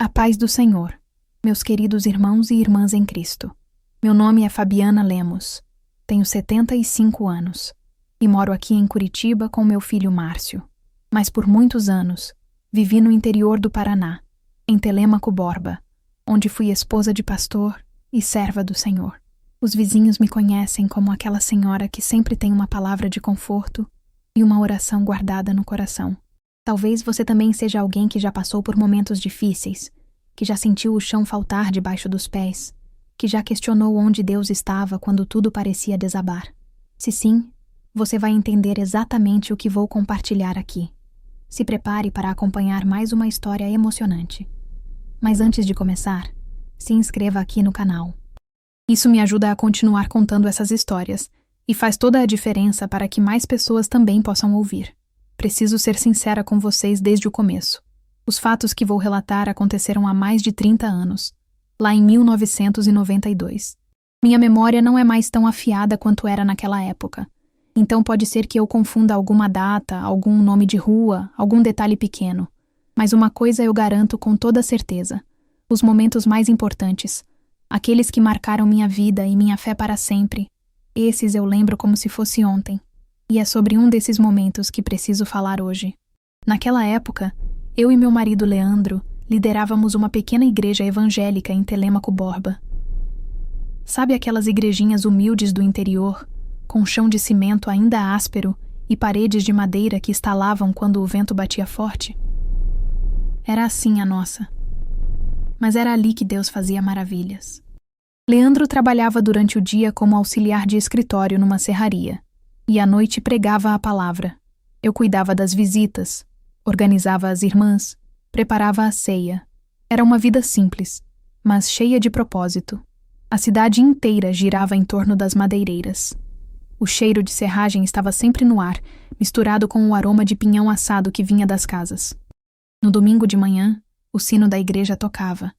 A paz do Senhor, meus queridos irmãos e irmãs em Cristo. Meu nome é Fabiana Lemos, tenho 75 anos e moro aqui em Curitiba com meu filho Márcio. Mas por muitos anos vivi no interior do Paraná, em Telêmaco Borba, onde fui esposa de pastor e serva do Senhor. Os vizinhos me conhecem como aquela senhora que sempre tem uma palavra de conforto e uma oração guardada no coração. Talvez você também seja alguém que já passou por momentos difíceis, que já sentiu o chão faltar debaixo dos pés, que já questionou onde Deus estava quando tudo parecia desabar. Se sim, você vai entender exatamente o que vou compartilhar aqui. Se prepare para acompanhar mais uma história emocionante. Mas antes de começar, se inscreva aqui no canal. Isso me ajuda a continuar contando essas histórias e faz toda a diferença para que mais pessoas também possam ouvir. Preciso ser sincera com vocês desde o começo. Os fatos que vou relatar aconteceram há mais de 30 anos, lá em 1992. Minha memória não é mais tão afiada quanto era naquela época. Então pode ser que eu confunda alguma data, algum nome de rua, algum detalhe pequeno. Mas uma coisa eu garanto com toda certeza: os momentos mais importantes, aqueles que marcaram minha vida e minha fé para sempre, esses eu lembro como se fosse ontem. E é sobre um desses momentos que preciso falar hoje. Naquela época, eu e meu marido Leandro liderávamos uma pequena igreja evangélica em Telêmaco Borba. Sabe aquelas igrejinhas humildes do interior, com chão de cimento ainda áspero e paredes de madeira que estalavam quando o vento batia forte? Era assim a nossa. Mas era ali que Deus fazia maravilhas. Leandro trabalhava durante o dia como auxiliar de escritório numa serraria, e à noite pregava a palavra. Eu cuidava das visitas, organizava as irmãs, preparava a ceia. Era uma vida simples, mas cheia de propósito. A cidade inteira girava em torno das madeireiras. O cheiro de serragem estava sempre no ar, misturado com o aroma de pinhão assado que vinha das casas. No domingo de manhã, o sino da igreja tocava,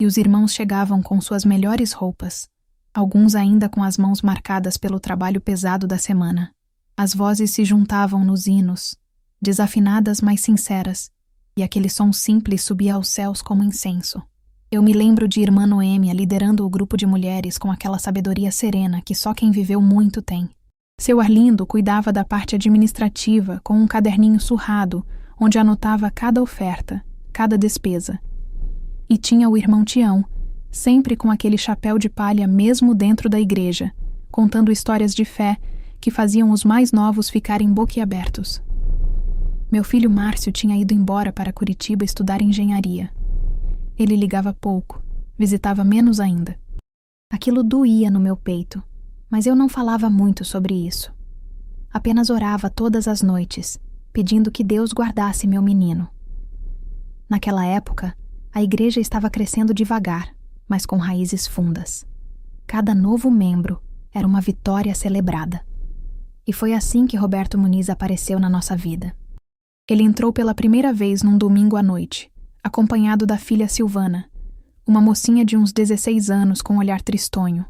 e os irmãos chegavam com suas melhores roupas, alguns ainda com as mãos marcadas pelo trabalho pesado da semana. As vozes se juntavam nos hinos, desafinadas mas sinceras, e aquele som simples subia aos céus como incenso. Eu me lembro de irmã Noêmia liderando o grupo de mulheres com aquela sabedoria serena que só quem viveu muito tem. Seu Arlindo cuidava da parte administrativa com um caderninho surrado, onde anotava cada oferta, cada despesa. E tinha o irmão Tião, sempre com aquele chapéu de palha mesmo dentro da igreja, contando histórias de fé que faziam os mais novos ficarem boquiabertos. Meu filho Márcio tinha ido embora para Curitiba estudar engenharia. Ele ligava pouco, visitava menos ainda. Aquilo doía no meu peito, mas eu não falava muito sobre isso. Apenas orava todas as noites, pedindo que Deus guardasse meu menino. Naquela época, a igreja estava crescendo devagar, mas com raízes fundas. Cada novo membro era uma vitória celebrada. E foi assim que Roberto Muniz apareceu na nossa vida. Ele entrou pela primeira vez num domingo à noite, acompanhado da filha Silvana, uma mocinha de uns 16 anos com olhar tristonho.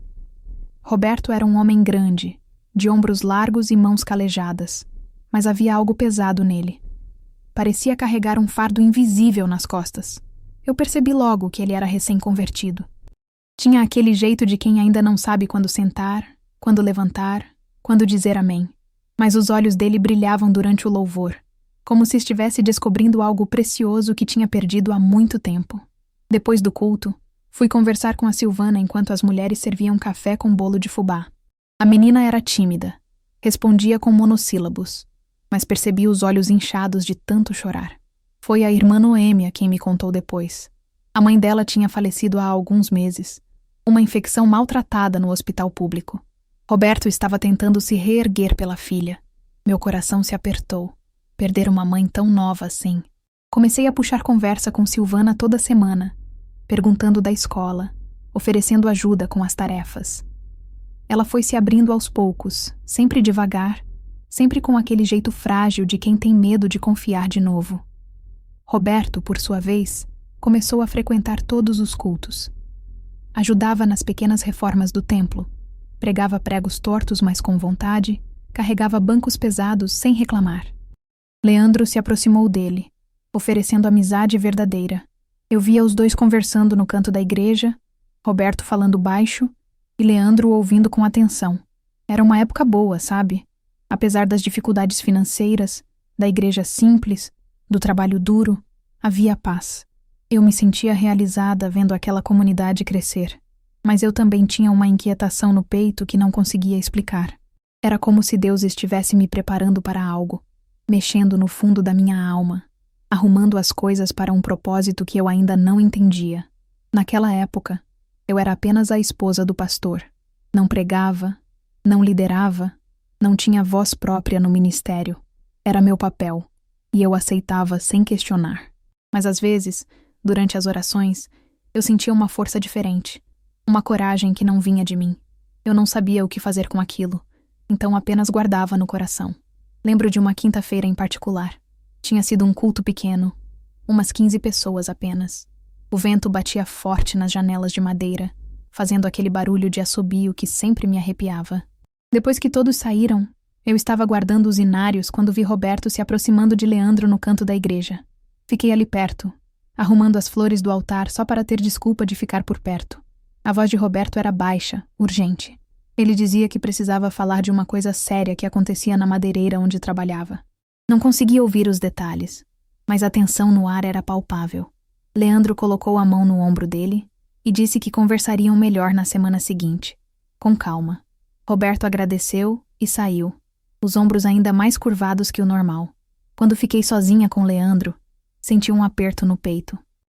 Roberto era um homem grande, de ombros largos e mãos calejadas, mas havia algo pesado nele. Parecia carregar um fardo invisível nas costas. Eu percebi logo que ele era recém-convertido. Tinha aquele jeito de quem ainda não sabe quando sentar, quando levantar, quando dizer amém. Mas os olhos dele brilhavam durante o louvor, como se estivesse descobrindo algo precioso que tinha perdido há muito tempo. Depois do culto, fui conversar com a Silvana enquanto as mulheres serviam café com bolo de fubá. A menina era tímida, respondia com monossílabos, mas percebi os olhos inchados de tanto chorar. Foi a irmã Noêmia quem me contou depois. A mãe dela tinha falecido há alguns meses, uma infecção maltratada no hospital público. Roberto estava tentando se reerguer pela filha. Meu coração se apertou. Perder uma mãe tão nova assim. Comecei a puxar conversa com Silvana toda semana, perguntando da escola, oferecendo ajuda com as tarefas. Ela foi se abrindo aos poucos, sempre devagar, sempre com aquele jeito frágil de quem tem medo de confiar de novo. Roberto, por sua vez, começou a frequentar todos os cultos. Ajudava nas pequenas reformas do templo, pregava pregos tortos mas com vontade, carregava bancos pesados sem reclamar. Leandro se aproximou dele, oferecendo amizade verdadeira. Eu via os dois conversando no canto da igreja, Roberto falando baixo e Leandro ouvindo com atenção. Era uma época boa, sabe? Apesar das dificuldades financeiras, da igreja simples, do trabalho duro, havia paz. Eu me sentia realizada vendo aquela comunidade crescer. Mas eu também tinha uma inquietação no peito que não conseguia explicar. Era como se Deus estivesse me preparando para algo, mexendo no fundo da minha alma, arrumando as coisas para um propósito que eu ainda não entendia. Naquela época, eu era apenas a esposa do pastor. Não pregava, não liderava, não tinha voz própria no ministério. Era meu papel, e eu aceitava sem questionar. Mas às vezes, durante as orações, eu sentia uma força diferente. Uma coragem que não vinha de mim. Eu não sabia o que fazer com aquilo, então apenas guardava no coração. Lembro de uma quinta-feira em particular. Tinha sido um culto pequeno, umas 15 pessoas apenas. O vento batia forte nas janelas de madeira, fazendo aquele barulho de assobio que sempre me arrepiava. Depois que todos saíram, eu estava guardando os inários quando vi Roberto se aproximando de Leandro no canto da igreja. Fiquei ali perto, arrumando as flores do altar só para ter desculpa de ficar por perto. A voz de Roberto era baixa, urgente. Ele dizia que precisava falar de uma coisa séria que acontecia na madeireira onde trabalhava. Não conseguia ouvir os detalhes, mas a tensão no ar era palpável. Leandro colocou a mão no ombro dele e disse que conversariam melhor na semana seguinte, com calma. Roberto agradeceu e saiu, os ombros ainda mais curvados que o normal. Quando fiquei sozinha com Leandro, senti um aperto no peito.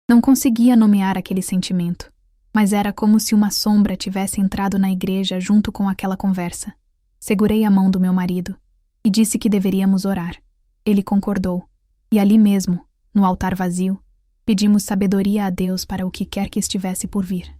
Não conseguia nomear aquele sentimento. Mas era como se uma sombra tivesse entrado na igreja junto com aquela conversa. Segurei a mão do meu marido e disse que deveríamos orar. Ele concordou, e ali mesmo, no altar vazio, pedimos sabedoria a Deus para o que quer que estivesse por vir.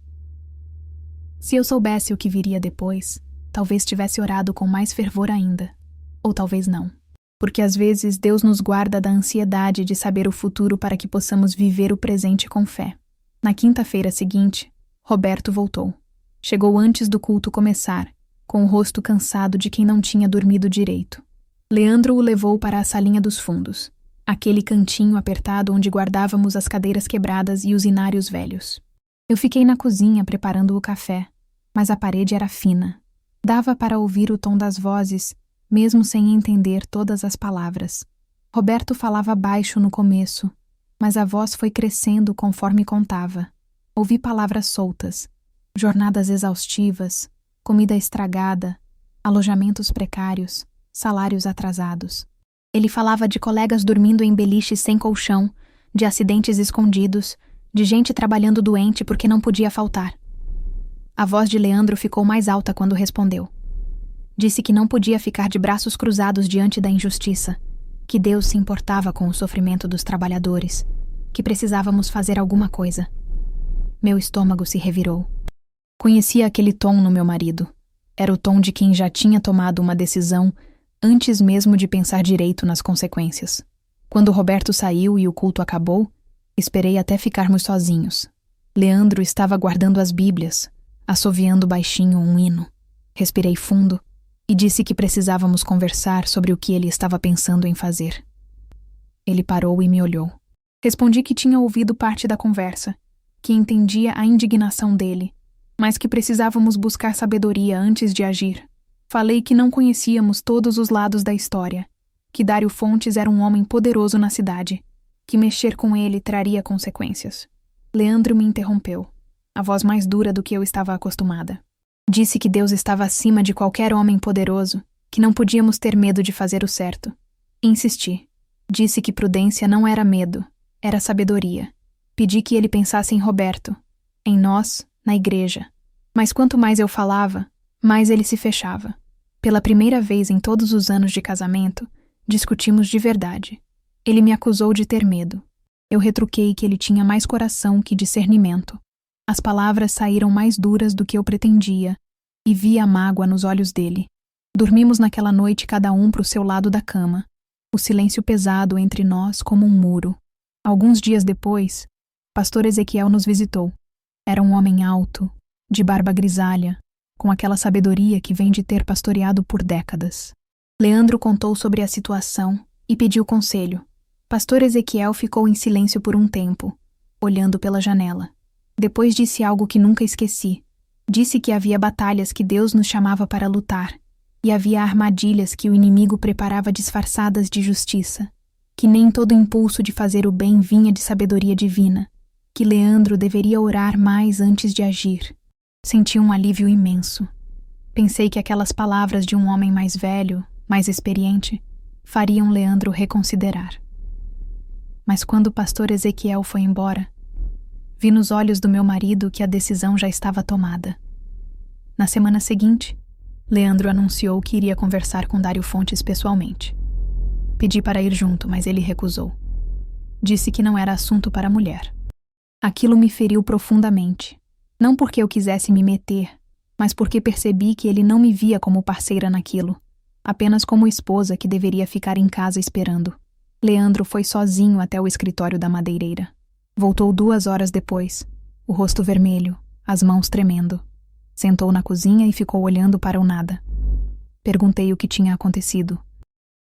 Se eu soubesse o que viria depois, talvez tivesse orado com mais fervor ainda, ou talvez não. Porque às vezes Deus nos guarda da ansiedade de saber o futuro para que possamos viver o presente com fé. Na quinta-feira seguinte, Roberto voltou. Chegou antes do culto começar, com o rosto cansado de quem não tinha dormido direito. Leandro o levou para a salinha dos fundos, aquele cantinho apertado onde guardávamos as cadeiras quebradas e os inários velhos. Eu fiquei na cozinha preparando o café, mas a parede era fina. Dava para ouvir o tom das vozes, mesmo sem entender todas as palavras. Roberto falava baixo no começo, mas a voz foi crescendo conforme contava. Ouvi palavras soltas, jornadas exaustivas, comida estragada, alojamentos precários, salários atrasados. Ele falava de colegas dormindo em beliches sem colchão, de acidentes escondidos, de gente trabalhando doente porque não podia faltar. A voz de Leandro ficou mais alta quando respondeu. Disse que não podia ficar de braços cruzados diante da injustiça, que Deus se importava com o sofrimento dos trabalhadores, que precisávamos fazer alguma coisa. Meu estômago se revirou. Conhecia aquele tom no meu marido. Era o tom de quem já tinha tomado uma decisão antes mesmo de pensar direito nas consequências. Quando Roberto saiu e o culto acabou, esperei até ficarmos sozinhos. Leandro estava guardando as Bíblias, assoviando baixinho um hino. Respirei fundo e disse que precisávamos conversar sobre o que ele estava pensando em fazer. Ele parou e me olhou. Respondi que tinha ouvido parte da conversa, que entendia a indignação dele, mas que precisávamos buscar sabedoria antes de agir. Falei que não conhecíamos todos os lados da história, que Dário Fontes era um homem poderoso na cidade, que mexer com ele traria consequências. Leandro me interrompeu, a voz mais dura do que eu estava acostumada. Disse que Deus estava acima de qualquer homem poderoso, que não podíamos ter medo de fazer o certo. Insisti. Disse que prudência não era medo, era sabedoria. Pedi que ele pensasse em Roberto, em nós, na igreja. Mas quanto mais eu falava, mais ele se fechava. Pela primeira vez em todos os anos de casamento, discutimos de verdade. Ele me acusou de ter medo. Eu retruquei que ele tinha mais coração que discernimento. As palavras saíram mais duras do que eu pretendia, e vi a mágoa nos olhos dele. Dormimos naquela noite cada um para o seu lado da cama, o silêncio pesado entre nós como um muro. Alguns dias depois, pastor Ezequiel nos visitou. Era um homem alto, de barba grisalha, com aquela sabedoria que vem de ter pastoreado por décadas. Leandro contou sobre a situação e pediu conselho. Pastor Ezequiel ficou em silêncio por um tempo, olhando pela janela. Depois disse algo que nunca esqueci. Disse que havia batalhas que Deus nos chamava para lutar, e havia armadilhas que o inimigo preparava disfarçadas de justiça, que nem todo impulso de fazer o bem vinha de sabedoria divina, que Leandro deveria orar mais antes de agir. Senti um alívio imenso. Pensei que aquelas palavras de um homem mais velho, mais experiente, fariam Leandro reconsiderar. Mas quando o pastor Ezequiel foi embora, vi nos olhos do meu marido que a decisão já estava tomada. Na semana seguinte, Leandro anunciou que iria conversar com Dário Fontes pessoalmente. Pedi para ir junto, mas ele recusou. Disse que não era assunto para a mulher. Aquilo me feriu profundamente, não porque eu quisesse me meter, mas porque percebi que ele não me via como parceira naquilo, apenas como esposa que deveria ficar em casa esperando. Leandro foi sozinho até o escritório da madeireira. Voltou 2 horas depois, o rosto vermelho, as mãos tremendo. Sentou na cozinha e ficou olhando para o nada. Perguntei o que tinha acontecido.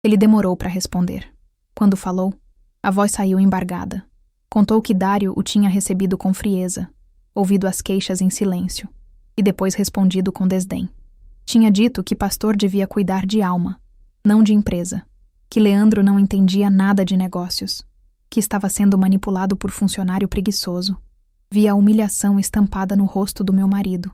Ele demorou para responder. Quando falou, a voz saiu embargada. Contou que Dário o tinha recebido com frieza, ouvido as queixas em silêncio, e depois respondido com desdém. Tinha dito que pastor devia cuidar de alma, não de empresa, que Leandro não entendia nada de negócios, que estava sendo manipulado por funcionário preguiçoso. Vi a humilhação estampada no rosto do meu marido.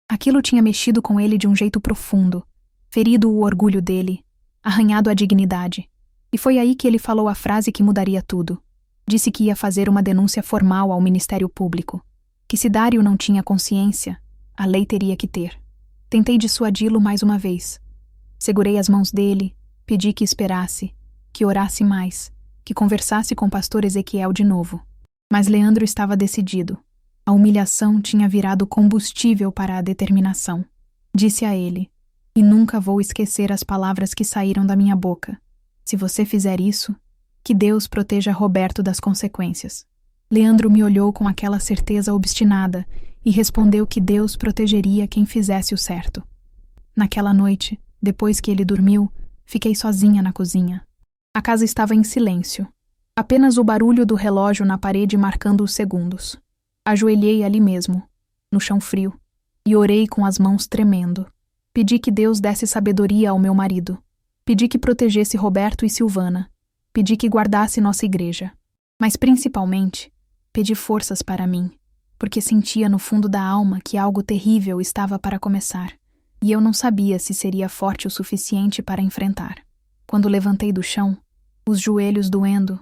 Aquilo tinha mexido com ele de um jeito profundo, ferido o orgulho dele, arranhado a dignidade. E foi aí que ele falou a frase que mudaria tudo. Disse que ia fazer uma denúncia formal ao Ministério Público, que se Dário não tinha consciência, a lei teria que ter. Tentei dissuadi-lo mais uma vez. Segurei as mãos dele, pedi que esperasse, que orasse mais, que conversasse com o pastor Ezequiel de novo. Mas Leandro estava decidido. A humilhação tinha virado combustível para a determinação. Disse a ele, e nunca vou esquecer as palavras que saíram da minha boca. Se você fizer isso, que Deus proteja Roberto das consequências. Leandro me olhou com aquela certeza obstinada e respondeu que Deus protegeria quem fizesse o certo. Naquela noite, depois que ele dormiu, fiquei sozinha na cozinha. A casa estava em silêncio. Apenas o barulho do relógio na parede marcando os segundos. Ajoelhei ali mesmo, no chão frio, e orei com as mãos tremendo. Pedi que Deus desse sabedoria ao meu marido. Pedi que protegesse Roberto e Silvana. Pedi que guardasse nossa igreja. Mas principalmente, pedi forças para mim, porque sentia no fundo da alma que algo terrível estava para começar, e eu não sabia se seria forte o suficiente para enfrentar. Quando levantei do chão, os joelhos doendo,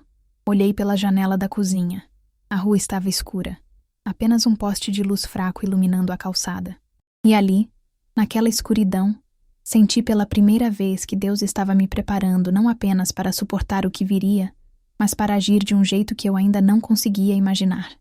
olhei pela janela da cozinha. A rua estava escura. Apenas um poste de luz fraco iluminando a calçada. E ali, naquela escuridão, senti pela primeira vez que Deus estava me preparando não apenas para suportar o que viria, mas para agir de um jeito que eu ainda não conseguia imaginar.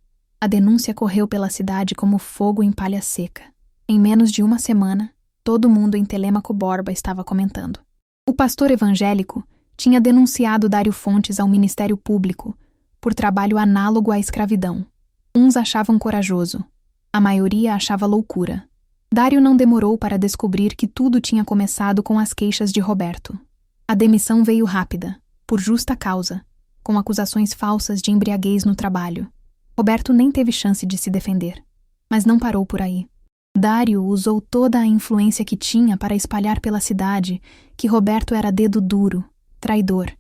A denúncia correu pela cidade como fogo em palha seca. Em menos de uma semana, todo mundo em Telêmaco Borba estava comentando. O pastor evangélico tinha denunciado Dário Fontes ao Ministério Público por trabalho análogo à escravidão. Uns achavam corajoso, a maioria achava loucura. Dário não demorou para descobrir que tudo tinha começado com as queixas de Roberto. A demissão veio rápida, por justa causa, com acusações falsas de embriaguez no trabalho. Roberto nem teve chance de se defender. Mas não parou por aí. Dário usou toda a influência que tinha para espalhar pela cidade que Roberto era dedo duro, traidor,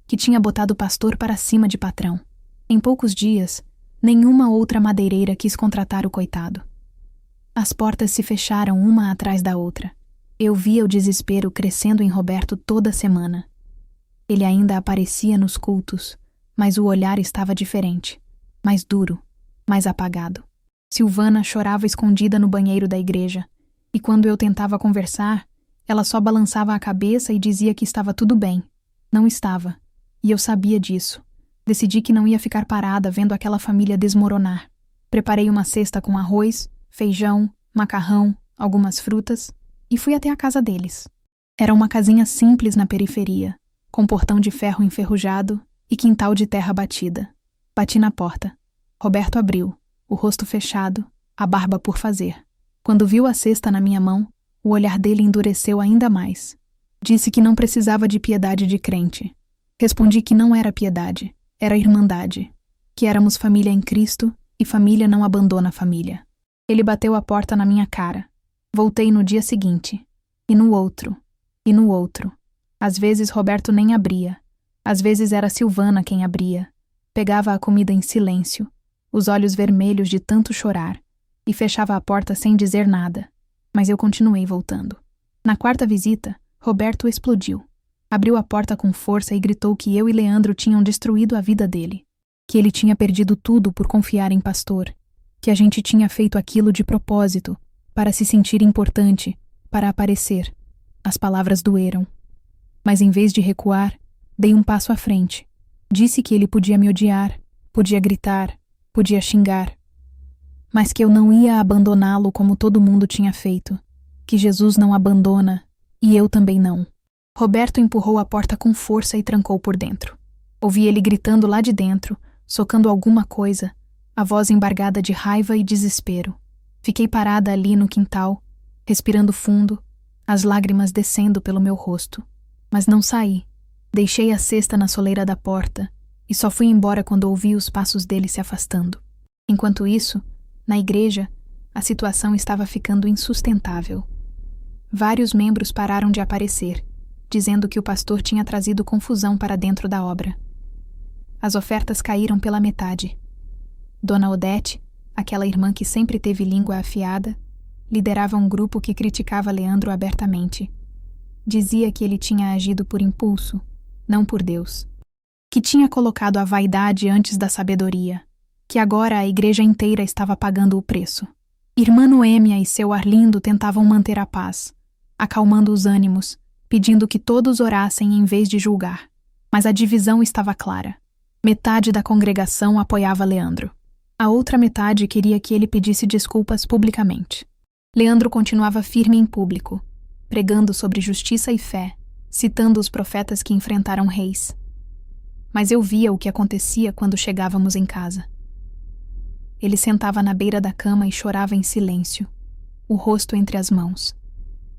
que tinha botado o pastor para cima de patrão. Em poucos dias, nenhuma outra madeireira quis contratar o coitado. As portas se fecharam uma atrás da outra. Eu via o desespero crescendo em Roberto toda semana. Ele ainda aparecia nos cultos, mas o olhar estava diferente, mais duro, mais apagado. Silvana chorava escondida no banheiro da igreja, e quando eu tentava conversar, ela só balançava a cabeça e dizia que estava tudo bem. Não estava, e eu sabia disso. Decidi que não ia ficar parada vendo aquela família desmoronar. Preparei uma cesta com arroz, feijão, macarrão, algumas frutas e fui até a casa deles. Era uma casinha simples na periferia, com portão de ferro enferrujado e quintal de terra batida. Bati na porta. Roberto abriu, o rosto fechado, a barba por fazer. Quando viu a cesta na minha mão, o olhar dele endureceu ainda mais. Disse que não precisava de piedade de crente. Respondi que não era piedade, era irmandade, que éramos família em Cristo E família não abandona família. Ele bateu a porta na minha cara. Voltei no dia seguinte. E no outro. E no outro. Às vezes Roberto nem abria. Às vezes era Silvana quem abria. Pegava a comida em silêncio, os olhos vermelhos de tanto chorar, e fechava a porta sem dizer nada. Mas eu continuei voltando. Na quarta visita, Roberto explodiu. Abriu a porta com força e gritou que eu e Leandro tinham destruído a vida dele. Que ele tinha perdido tudo por confiar em Pastor. Que a gente tinha feito aquilo de propósito, para se sentir importante, para aparecer. As palavras doeram. Mas em vez de recuar, dei um passo à frente. Disse que ele podia me odiar, podia gritar, podia xingar. Mas que eu não ia abandoná-lo como todo mundo tinha feito. Que Jesus não abandona, e eu também não. Roberto empurrou a porta com força e trancou por dentro. Ouvi ele gritando lá de dentro, socando alguma coisa, a voz embargada de raiva e desespero. Fiquei parada ali no quintal, respirando fundo, as lágrimas descendo pelo meu rosto. Mas não saí. Deixei a cesta na soleira da porta e só fui embora quando ouvi os passos dele se afastando. Enquanto isso, na igreja, a situação estava ficando insustentável. Vários membros pararam de aparecer, dizendo que o pastor tinha trazido confusão para dentro da obra. As ofertas caíram pela metade. Dona Odete, aquela irmã que sempre teve língua afiada, liderava um grupo que criticava Leandro abertamente. Dizia que ele tinha agido por impulso, não por Deus. Que tinha colocado a vaidade antes da sabedoria. Que agora a igreja inteira estava pagando o preço. Irmã Noêmia e seu Arlindo tentavam manter a paz, acalmando os ânimos, pedindo que todos orassem em vez de julgar. Mas a divisão estava clara. Metade da congregação apoiava Leandro. A outra metade queria que ele pedisse desculpas publicamente. Leandro continuava firme em público, pregando sobre justiça e fé, citando os profetas que enfrentaram reis. Mas eu via o que acontecia quando chegávamos em casa. Ele sentava na beira da cama e chorava em silêncio, o rosto entre as mãos,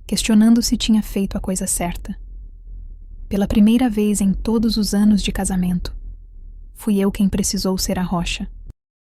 questionando se tinha feito a coisa certa. Pela primeira vez em todos os anos de casamento, fui eu quem precisou ser a rocha.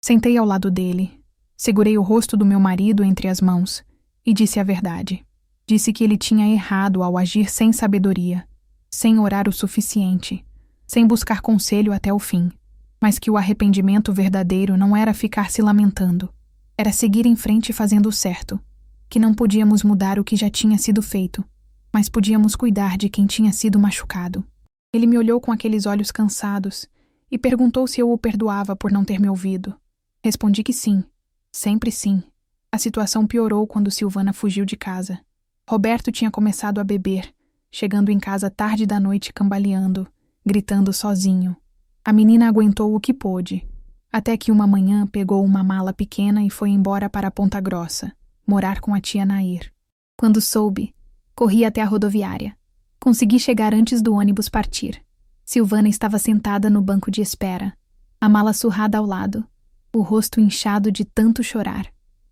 Sentei ao lado dele, segurei o rosto do meu marido entre as mãos e disse a verdade. Disse que ele tinha errado ao agir sem sabedoria, sem orar o suficiente, sem buscar conselho até o fim, mas que o arrependimento verdadeiro não era ficar se lamentando, era seguir em frente fazendo o certo, que não podíamos mudar o que já tinha sido feito, mas podíamos cuidar de quem tinha sido machucado. Ele me olhou com aqueles olhos cansados e perguntou se eu o perdoava por não ter me ouvido. Respondi que sim, sempre sim. A situação piorou quando Silvana fugiu de casa. Roberto tinha começado a beber, chegando em casa tarde da noite cambaleando, gritando sozinho. A menina aguentou o que pôde, até que uma manhã pegou uma mala pequena e foi embora para Ponta Grossa, morar com a tia Nair. Quando soube, corri até a rodoviária. Consegui chegar antes do ônibus partir. Silvana estava sentada no banco de espera, a mala surrada ao lado, o rosto inchado de tanto chorar.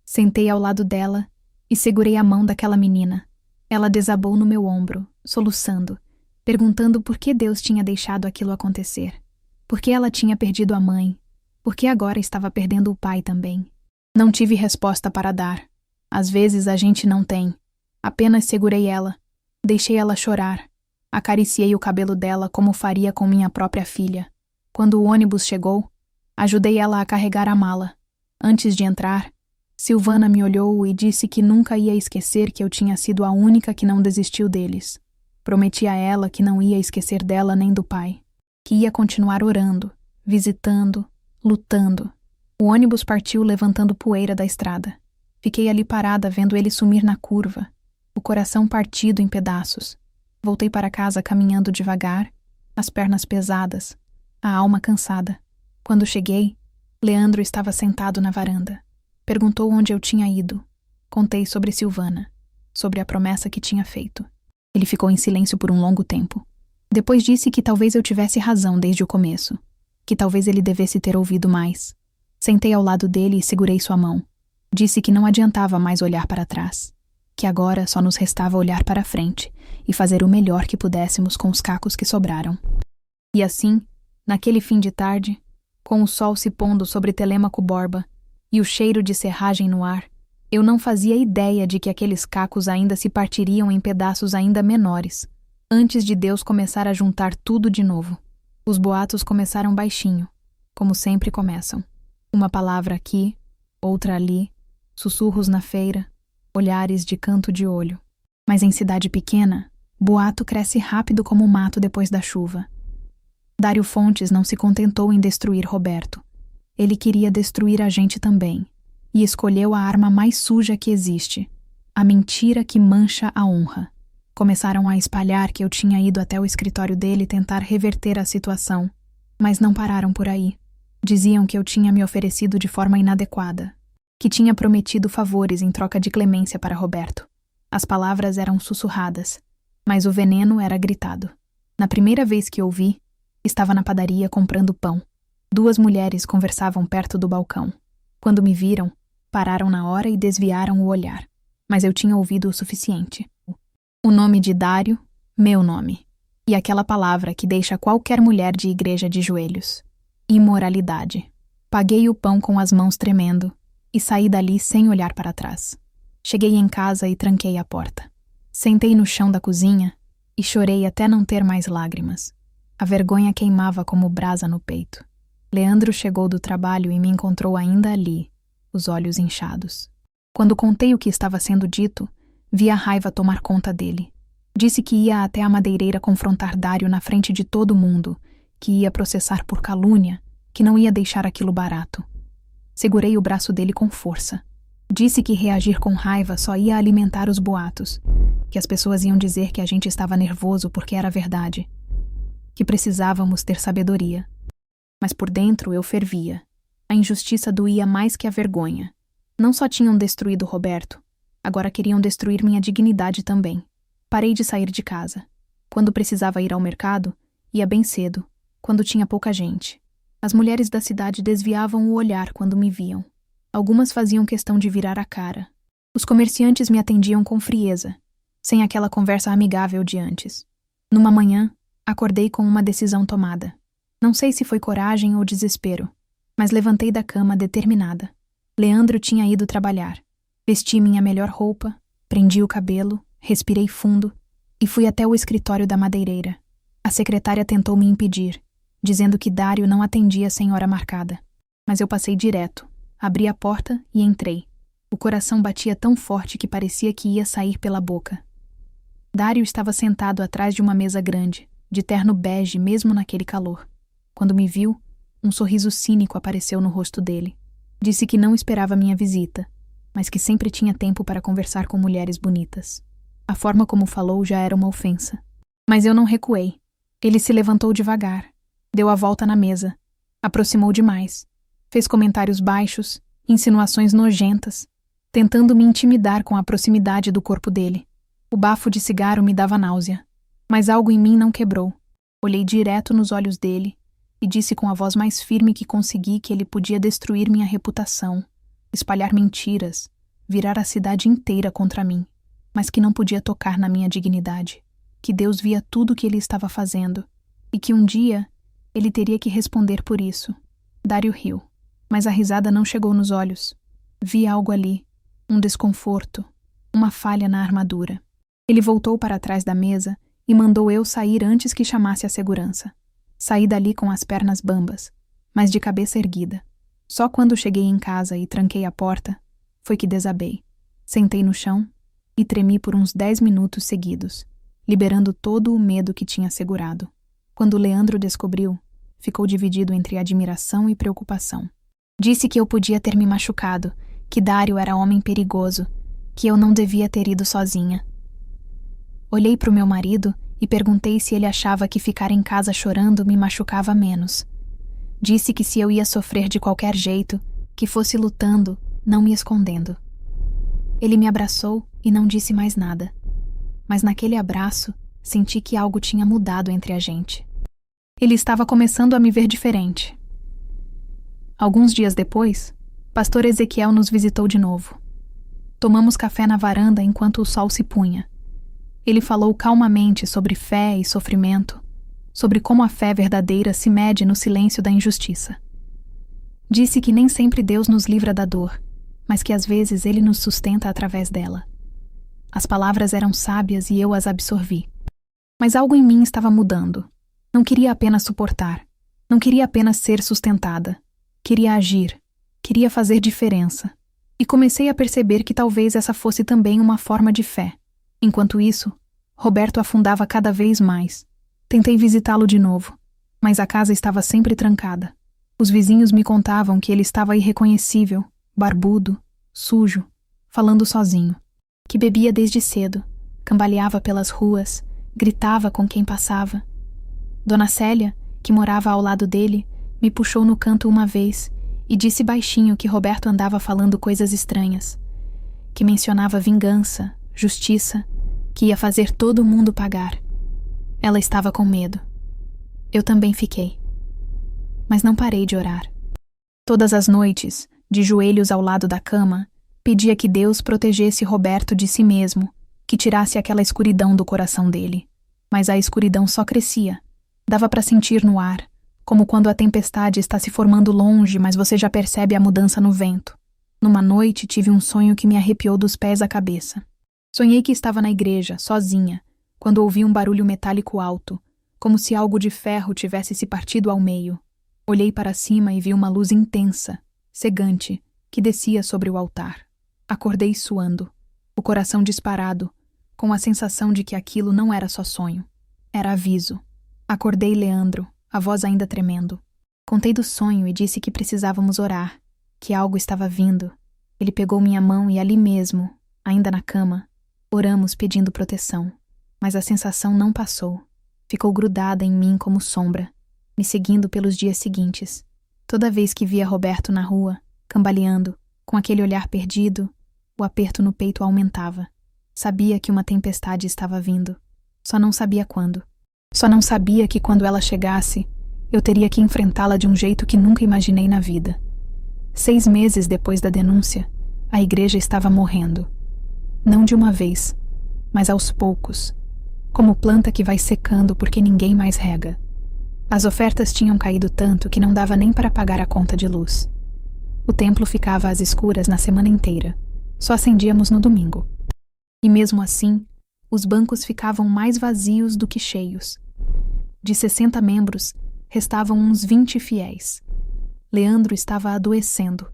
Sentei ao lado dela e segurei a mão daquela menina. Ela desabou no meu ombro, soluçando, perguntando por que Deus tinha deixado aquilo acontecer. Por que ela tinha perdido a mãe? Por que agora estava perdendo o pai também? Não tive resposta para dar. Às vezes a gente não tem. Apenas segurei ela, deixei ela chorar, acariciei o cabelo dela como faria com minha própria filha. Quando o ônibus chegou, ajudei ela a carregar a mala. Antes de entrar, Silvana me olhou e disse que nunca ia esquecer que eu tinha sido a única que não desistiu deles. Prometi a ela que não ia esquecer dela nem do pai, que ia continuar orando, visitando, lutando. O ônibus partiu levantando poeira da estrada. Fiquei ali parada vendo ele sumir na curva, o coração partido em pedaços. Voltei para casa caminhando devagar, as pernas pesadas, a alma cansada. Quando cheguei, Leandro estava sentado na varanda. Perguntou onde eu tinha ido. Contei sobre Silvana, sobre a promessa que tinha feito. Ele ficou em silêncio por um longo tempo. Depois disse que talvez eu tivesse razão desde o começo, que talvez ele devesse ter ouvido mais. Sentei ao lado dele e segurei sua mão. Disse que não adiantava mais olhar para trás, que agora só nos restava olhar para frente e fazer o melhor que pudéssemos com os cacos que sobraram. E assim, naquele fim de tarde, com o sol se pondo sobre Telêmaco Borba, e o cheiro de serragem no ar, eu não fazia ideia de que aqueles cacos ainda se partiriam em pedaços ainda menores, antes de Deus começar a juntar tudo de novo. Os boatos começaram baixinho, como sempre começam. Uma palavra aqui, outra ali, sussurros na feira, olhares de canto de olho. Mas em cidade pequena, boato cresce rápido como o mato depois da chuva. Dário Fontes não se contentou em destruir Roberto. Ele queria destruir a gente também, e escolheu a arma mais suja que existe, a mentira que mancha a honra. Começaram a espalhar que eu tinha ido até o escritório dele tentar reverter a situação, mas não pararam por aí. Diziam que eu tinha me oferecido de forma inadequada, que tinha prometido favores em troca de clemência para Roberto. As palavras eram sussurradas, mas o veneno era gritado. Na primeira vez que ouvi, estava na padaria comprando pão. 2 mulheres conversavam perto do balcão. Quando me viram, pararam na hora e desviaram o olhar, mas eu tinha ouvido o suficiente. O nome de Dário, meu nome, e aquela palavra que deixa qualquer mulher de igreja de joelhos: imoralidade. Paguei o pão com as mãos tremendo e saí dali sem olhar para trás. Cheguei em casa e tranquei a porta. Sentei no chão da cozinha e chorei até não ter mais lágrimas. A vergonha queimava como brasa no peito. Leandro chegou do trabalho e me encontrou ainda ali, os olhos inchados. Quando contei o que estava sendo dito, vi a raiva tomar conta dele. Disse que ia até a madeireira confrontar Dário na frente de todo mundo, que ia processar por calúnia, que não ia deixar aquilo barato. Segurei o braço dele com força. Disse que reagir com raiva só ia alimentar os boatos, que as pessoas iam dizer que a gente estava nervoso porque era verdade, que precisávamos ter sabedoria. Mas por dentro eu fervia. A injustiça doía mais que a vergonha. Não só tinham destruído Roberto, agora queriam destruir minha dignidade também. Parei de sair de casa. Quando precisava ir ao mercado, ia bem cedo, quando tinha pouca gente. As mulheres da cidade desviavam o olhar quando me viam. Algumas faziam questão de virar a cara. Os comerciantes me atendiam com frieza, sem aquela conversa amigável de antes. Numa manhã, acordei com uma decisão tomada. Não sei se foi coragem ou desespero, mas levantei da cama determinada. Leandro tinha ido trabalhar. Vesti minha melhor roupa, prendi o cabelo, respirei fundo e fui até o escritório da madeireira. A secretária tentou me impedir, dizendo que Dário não atendia sem hora marcada. Mas eu passei direto, abri a porta e entrei. O coração batia tão forte que parecia que ia sair pela boca. Dário estava sentado atrás de uma mesa grande, de terno bege mesmo naquele calor. Quando me viu, um sorriso cínico apareceu no rosto dele. Disse que não esperava minha visita, mas que sempre tinha tempo para conversar com mulheres bonitas. A forma como falou já era uma ofensa. Mas eu não recuei. Ele se levantou devagar, deu a volta na mesa, aproximou demais, fez comentários baixos, insinuações nojentas, tentando me intimidar com a proximidade do corpo dele. O bafo de cigarro me dava náusea, mas algo em mim não quebrou. Olhei direto nos olhos dele e disse com a voz mais firme que consegui que ele podia destruir minha reputação, espalhar mentiras, virar a cidade inteira contra mim, mas que não podia tocar na minha dignidade, que Deus via tudo o que ele estava fazendo e que um dia ele teria que responder por isso. Dário riu, mas a risada não chegou nos olhos. Vi algo ali, um desconforto, uma falha na armadura. Ele voltou para trás da mesa e mandou eu sair antes que chamasse a segurança. Saí dali com as pernas bambas, mas de cabeça erguida. Só quando cheguei em casa e tranquei a porta, foi que desabei. Sentei no chão e tremi por uns 10 minutos seguidos, liberando todo o medo que tinha segurado. Quando Leandro descobriu, ficou dividido entre admiração e preocupação. Disse que eu podia ter me machucado, que Dário era homem perigoso, que eu não devia ter ido sozinha. Olhei para o meu marido e perguntei se ele achava que ficar em casa chorando me machucava menos. Disse que se eu ia sofrer de qualquer jeito, que fosse lutando, não me escondendo. Ele me abraçou e não disse mais nada. Mas naquele abraço, senti que algo tinha mudado entre a gente. Ele estava começando a me ver diferente. Alguns dias depois, pastor Ezequiel nos visitou de novo. Tomamos café na varanda enquanto o sol se punha. Ele falou calmamente sobre fé e sofrimento, sobre como a fé verdadeira se mede no silêncio da injustiça. Disse que nem sempre Deus nos livra da dor, mas que às vezes Ele nos sustenta através dela. As palavras eram sábias e eu as absorvi. Mas algo em mim estava mudando. Não queria apenas suportar. Não queria apenas ser sustentada. Queria agir. Queria fazer diferença. E comecei a perceber que talvez essa fosse também uma forma de fé. Enquanto isso, Roberto afundava cada vez mais. Tentei visitá-lo de novo, mas a casa estava sempre trancada. Os vizinhos me contavam que ele estava irreconhecível, barbudo, sujo, falando sozinho. Que bebia desde cedo, cambaleava pelas ruas, gritava com quem passava. Dona Célia, que morava ao lado dele, me puxou no canto uma vez e disse baixinho que Roberto andava falando coisas estranhas, que mencionava vingança, justiça, que ia fazer todo mundo pagar. Ela estava com medo. Eu também fiquei. Mas não parei de orar. Todas as noites, de joelhos ao lado da cama, pedia que Deus protegesse Roberto de si mesmo, que tirasse aquela escuridão do coração dele. Mas a escuridão só crescia. Dava para sentir no ar, como quando a tempestade está se formando longe, mas você já percebe a mudança no vento. Numa noite tive um sonho que me arrepiou dos pés à cabeça. Sonhei que estava na igreja, sozinha, quando ouvi um barulho metálico alto, como se algo de ferro tivesse se partido ao meio. Olhei para cima e vi uma luz intensa, cegante, que descia sobre o altar. Acordei suando, o coração disparado, com a sensação de que aquilo não era só sonho. Era aviso. Acordei Leandro, a voz ainda tremendo. Contei do sonho e disse que precisávamos orar, que algo estava vindo. Ele pegou minha mão e ali mesmo, ainda na cama, oramos pedindo proteção. Mas a sensação não passou. Ficou grudada em mim como sombra, me seguindo pelos dias seguintes. Toda vez que via Roberto na rua, cambaleando, com aquele olhar perdido, o aperto no peito aumentava. Sabia que uma tempestade estava vindo. Só não sabia quando. Só não sabia que quando ela chegasse, eu teria que enfrentá-la de um jeito que nunca imaginei na vida. 6 meses depois da denúncia, a igreja estava morrendo. Não de uma vez, mas aos poucos, como planta que vai secando porque ninguém mais rega. As ofertas tinham caído tanto que não dava nem para pagar a conta de luz. O templo ficava às escuras na semana inteira. Só acendíamos no domingo. E mesmo assim, os bancos ficavam mais vazios do que cheios. De 60 membros, restavam uns 20 fiéis. Leandro estava adoecendo.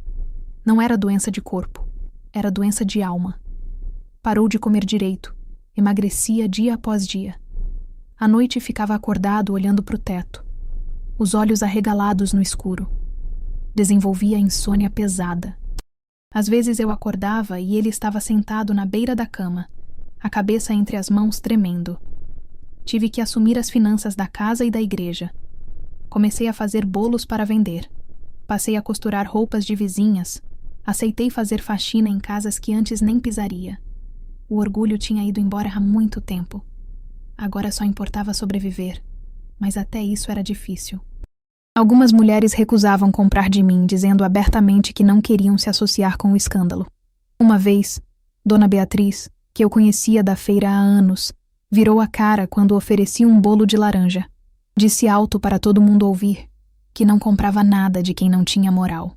Não era doença de corpo, era doença de alma. Parou de comer direito, emagrecia dia após dia. À noite ficava acordado olhando para o teto, os olhos arregalados no escuro. Desenvolvia insônia pesada. Às vezes eu acordava e ele estava sentado na beira da cama, a cabeça entre as mãos tremendo. Tive que assumir as finanças da casa e da igreja. Comecei a fazer bolos para vender. Passei a costurar roupas de vizinhas. Aceitei fazer faxina em casas que antes nem pisaria. O orgulho tinha ido embora há muito tempo. Agora só importava sobreviver, mas até isso era difícil. Algumas mulheres recusavam comprar de mim, dizendo abertamente que não queriam se associar com o escândalo. Uma vez, Dona Beatriz, que eu conhecia da feira há anos, virou a cara quando ofereci um bolo de laranja. Disse alto para todo mundo ouvir que não comprava nada de quem não tinha moral.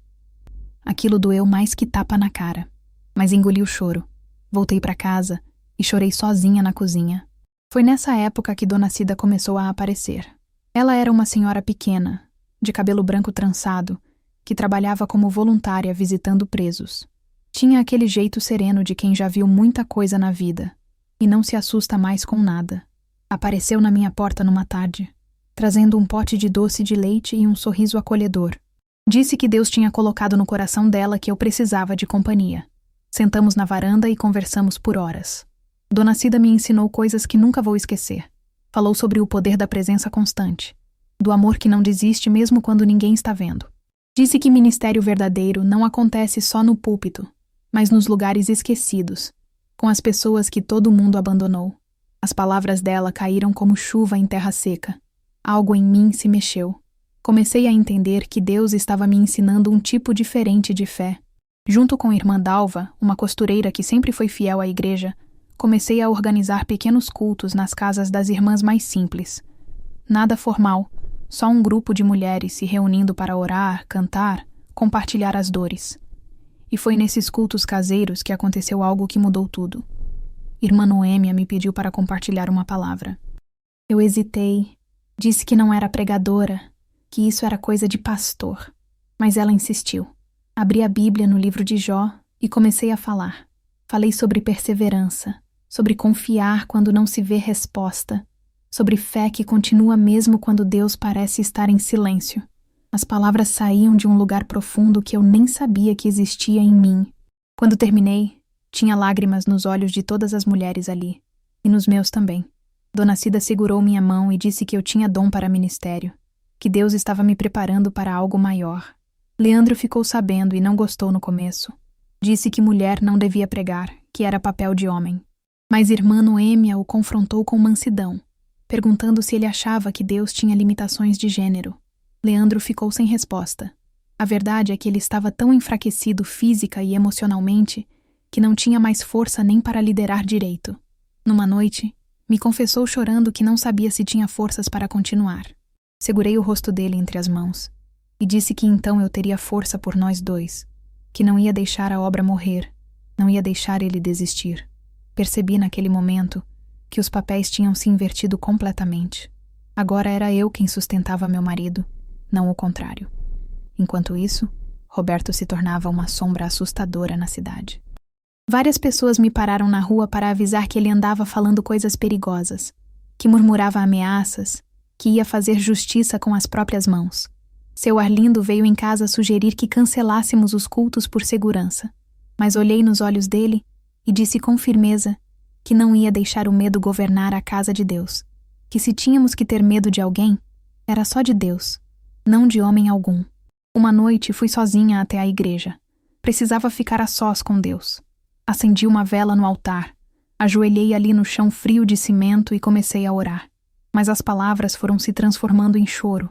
Aquilo doeu mais que tapa na cara, mas engoli o choro. Voltei para casa e chorei sozinha na cozinha. Foi nessa época que Dona Cida começou a aparecer. Ela era uma senhora pequena, de cabelo branco trançado, que trabalhava como voluntária visitando presos. Tinha aquele jeito sereno de quem já viu muita coisa na vida e não se assusta mais com nada. Apareceu na minha porta numa tarde, trazendo um pote de doce de leite e um sorriso acolhedor. Disse que Deus tinha colocado no coração dela que eu precisava de companhia. Sentamos na varanda e conversamos por horas. Dona Cida me ensinou coisas que nunca vou esquecer. Falou sobre o poder da presença constante, do amor que não desiste mesmo quando ninguém está vendo. Disse que ministério verdadeiro não acontece só no púlpito, mas nos lugares esquecidos, com as pessoas que todo mundo abandonou. As palavras dela caíram como chuva em terra seca. Algo em mim se mexeu. Comecei a entender que Deus estava me ensinando um tipo diferente de fé. Junto com a irmã Dalva, uma costureira que sempre foi fiel à igreja, comecei a organizar pequenos cultos nas casas das irmãs mais simples. Nada formal, só um grupo de mulheres se reunindo para orar, cantar, compartilhar as dores. E foi nesses cultos caseiros que aconteceu algo que mudou tudo. Irmã Noêmia me pediu para compartilhar uma palavra. Eu hesitei, disse que não era pregadora, que isso era coisa de pastor. Mas ela insistiu. Abri a Bíblia no livro de Jó e comecei a falar. Falei sobre perseverança, sobre confiar quando não se vê resposta, sobre fé que continua mesmo quando Deus parece estar em silêncio. As palavras saíam de um lugar profundo que eu nem sabia que existia em mim. Quando terminei, tinha lágrimas nos olhos de todas as mulheres ali, e nos meus também. Dona Cida segurou minha mão e disse que eu tinha dom para ministério, que Deus estava me preparando para algo maior. Leandro ficou sabendo e não gostou no começo. Disse que mulher não devia pregar, que era papel de homem. Mas irmã Noêmia o confrontou com mansidão, perguntando se ele achava que Deus tinha limitações de gênero. Leandro ficou sem resposta. A verdade é que ele estava tão enfraquecido física e emocionalmente que não tinha mais força nem para liderar direito. Numa noite, me confessou chorando que não sabia se tinha forças para continuar. Segurei o rosto dele entre as mãos e disse que então eu teria força por nós dois, que não ia deixar a obra morrer, não ia deixar ele desistir. Percebi naquele momento que os papéis tinham se invertido completamente. Agora era eu quem sustentava meu marido, não o contrário. Enquanto isso, Roberto se tornava uma sombra assustadora na cidade. Várias pessoas me pararam na rua para avisar que ele andava falando coisas perigosas, que murmurava ameaças, que ia fazer justiça com as próprias mãos. Seu Arlindo veio em casa sugerir que cancelássemos os cultos por segurança, mas olhei nos olhos dele e disse com firmeza que não ia deixar o medo governar a casa de Deus, que se tínhamos que ter medo de alguém, era só de Deus, não de homem algum. Uma noite fui sozinha até a igreja. Precisava ficar a sós com Deus. Acendi uma vela no altar, ajoelhei ali no chão frio de cimento e comecei a orar. Mas as palavras foram se transformando em choro,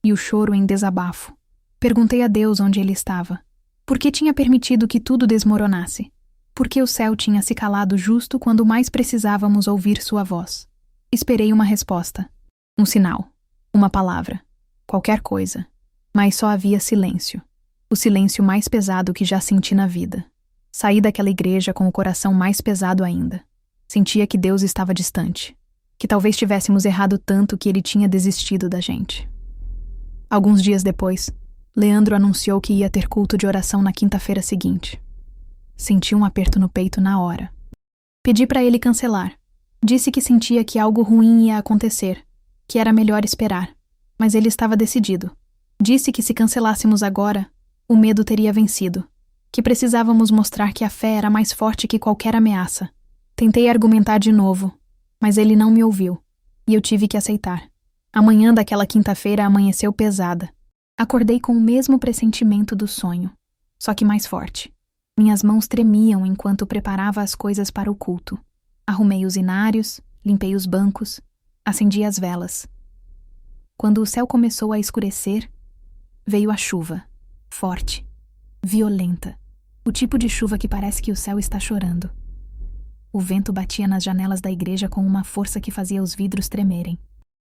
e o choro em desabafo. Perguntei a Deus onde ele estava. Por que tinha permitido que tudo desmoronasse? Por que o céu tinha se calado justo quando mais precisávamos ouvir sua voz? Esperei uma resposta. Um sinal. Uma palavra. Qualquer coisa. Mas só havia silêncio. O silêncio mais pesado que já senti na vida. Saí daquela igreja com o coração mais pesado ainda. Sentia que Deus estava distante. Que talvez tivéssemos errado tanto que ele tinha desistido da gente. Alguns dias depois, Leandro anunciou que ia ter culto de oração na quinta-feira seguinte. Senti um aperto no peito na hora. Pedi para ele cancelar. Disse que sentia que algo ruim ia acontecer, que era melhor esperar. Mas ele estava decidido. Disse que se cancelássemos agora, o medo teria vencido. Que precisávamos mostrar que a fé era mais forte que qualquer ameaça. Tentei argumentar de novo, mas ele não me ouviu, e eu tive que aceitar. A manhã daquela quinta-feira amanheceu pesada. Acordei com o mesmo pressentimento do sonho, só que mais forte. Minhas mãos tremiam enquanto preparava as coisas para o culto. Arrumei os inários, limpei os bancos, acendi as velas. Quando o céu começou a escurecer, veio a chuva, forte, violenta, o tipo de chuva que parece que o céu está chorando. O vento batia nas janelas da igreja com uma força que fazia os vidros tremerem.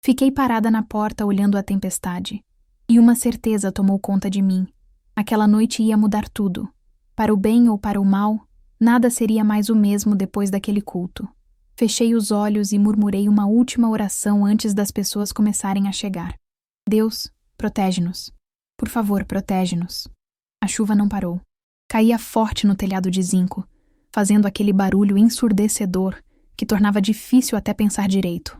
Fiquei parada na porta olhando a tempestade, e uma certeza tomou conta de mim. Aquela noite ia mudar tudo. Para o bem ou para o mal, nada seria mais o mesmo depois daquele culto. Fechei os olhos e murmurei uma última oração antes das pessoas começarem a chegar. Deus, protege-nos. Por favor, protege-nos. A chuva não parou. Caía forte no telhado de zinco, fazendo aquele barulho ensurdecedor que tornava difícil até pensar direito.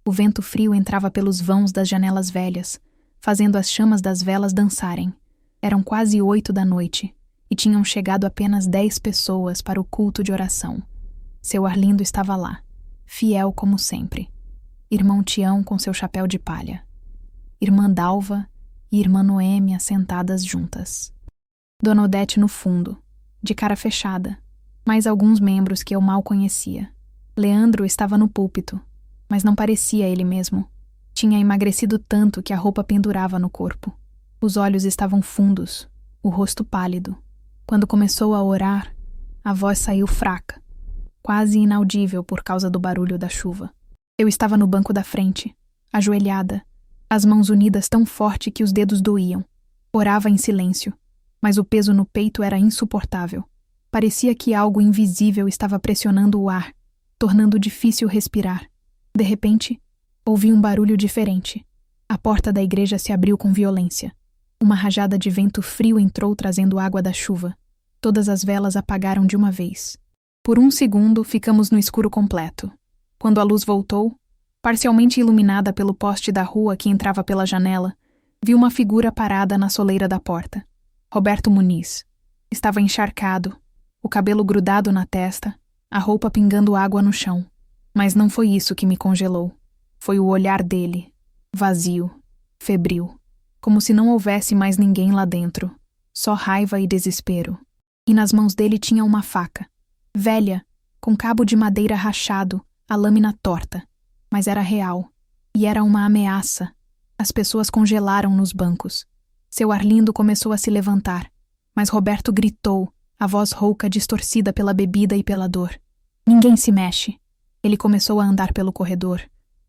O vento frio entrava pelos vãos das janelas velhas, fazendo as chamas das velas dançarem. Eram quase 8 da noite, e tinham chegado apenas 10 pessoas para o culto de oração. Seu Arlindo estava lá, fiel como sempre. Irmão Tião com seu chapéu de palha. Irmã Dalva e irmã Noêmia sentadas juntas. Dona Odete no fundo, de cara fechada, mais alguns membros que eu mal conhecia. Leandro estava no púlpito, mas não parecia ele mesmo. Tinha emagrecido tanto que a roupa pendurava no corpo. Os olhos estavam fundos, o rosto pálido. Quando começou a orar, a voz saiu fraca, quase inaudível por causa do barulho da chuva. Eu estava no banco da frente, ajoelhada, as mãos unidas tão forte que os dedos doíam. Orava em silêncio, mas o peso no peito era insuportável. Parecia que algo invisível estava pressionando o ar, tornando difícil respirar. De repente, ouvi um barulho diferente. A porta da igreja se abriu com violência. Uma rajada de vento frio entrou trazendo água da chuva. Todas as velas apagaram de uma vez. Por um segundo, ficamos no escuro completo. Quando a luz voltou, parcialmente iluminada pelo poste da rua que entrava pela janela, vi uma figura parada na soleira da porta. Roberto Muniz. Estava encharcado, o cabelo grudado na testa, a roupa pingando água no chão. Mas não foi isso que me congelou. Foi o olhar dele, vazio, febril, como se não houvesse mais ninguém lá dentro, só raiva e desespero. E nas mãos dele tinha uma faca, velha, com cabo de madeira rachado, a lâmina torta, mas era real, e era uma ameaça. As pessoas congelaram nos bancos. Seu Arlindo começou a se levantar, mas Roberto gritou, a voz rouca distorcida pela bebida e pela dor. Ninguém se mexe. Ele começou a andar pelo corredor,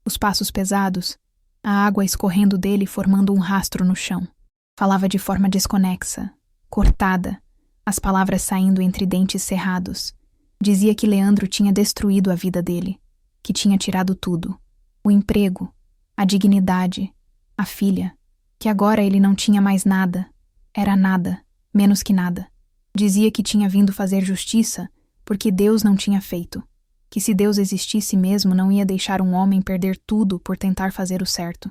os passos pesados, a água escorrendo dele formando um rastro no chão. Falava de forma desconexa, cortada, as palavras saindo entre dentes cerrados. Dizia que Leandro tinha destruído a vida dele, que tinha tirado tudo, o emprego, a dignidade, a filha, que agora ele não tinha mais nada, era nada, menos que nada. Dizia que tinha vindo fazer justiça porque Deus não tinha feito, que se Deus existisse mesmo não ia deixar um homem perder tudo por tentar fazer o certo.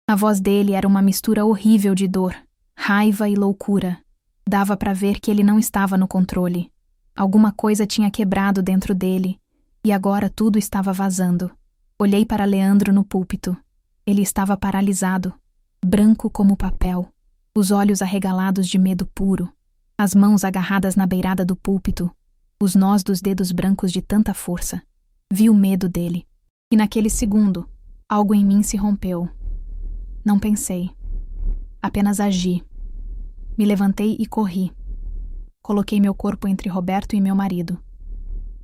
A voz dele era uma mistura horrível de dor, raiva e loucura. Dava para ver que ele não estava no controle. Alguma coisa tinha quebrado dentro dele, e agora tudo estava vazando. Olhei para Leandro no púlpito. Ele estava paralisado, branco como papel, os olhos arregalados de medo puro, as mãos agarradas na beirada do púlpito, os nós dos dedos brancos de tanta força. Vi o medo dele. E naquele segundo, algo em mim se rompeu. Não pensei. Apenas agi. Me levantei e corri. Coloquei meu corpo entre Roberto e meu marido.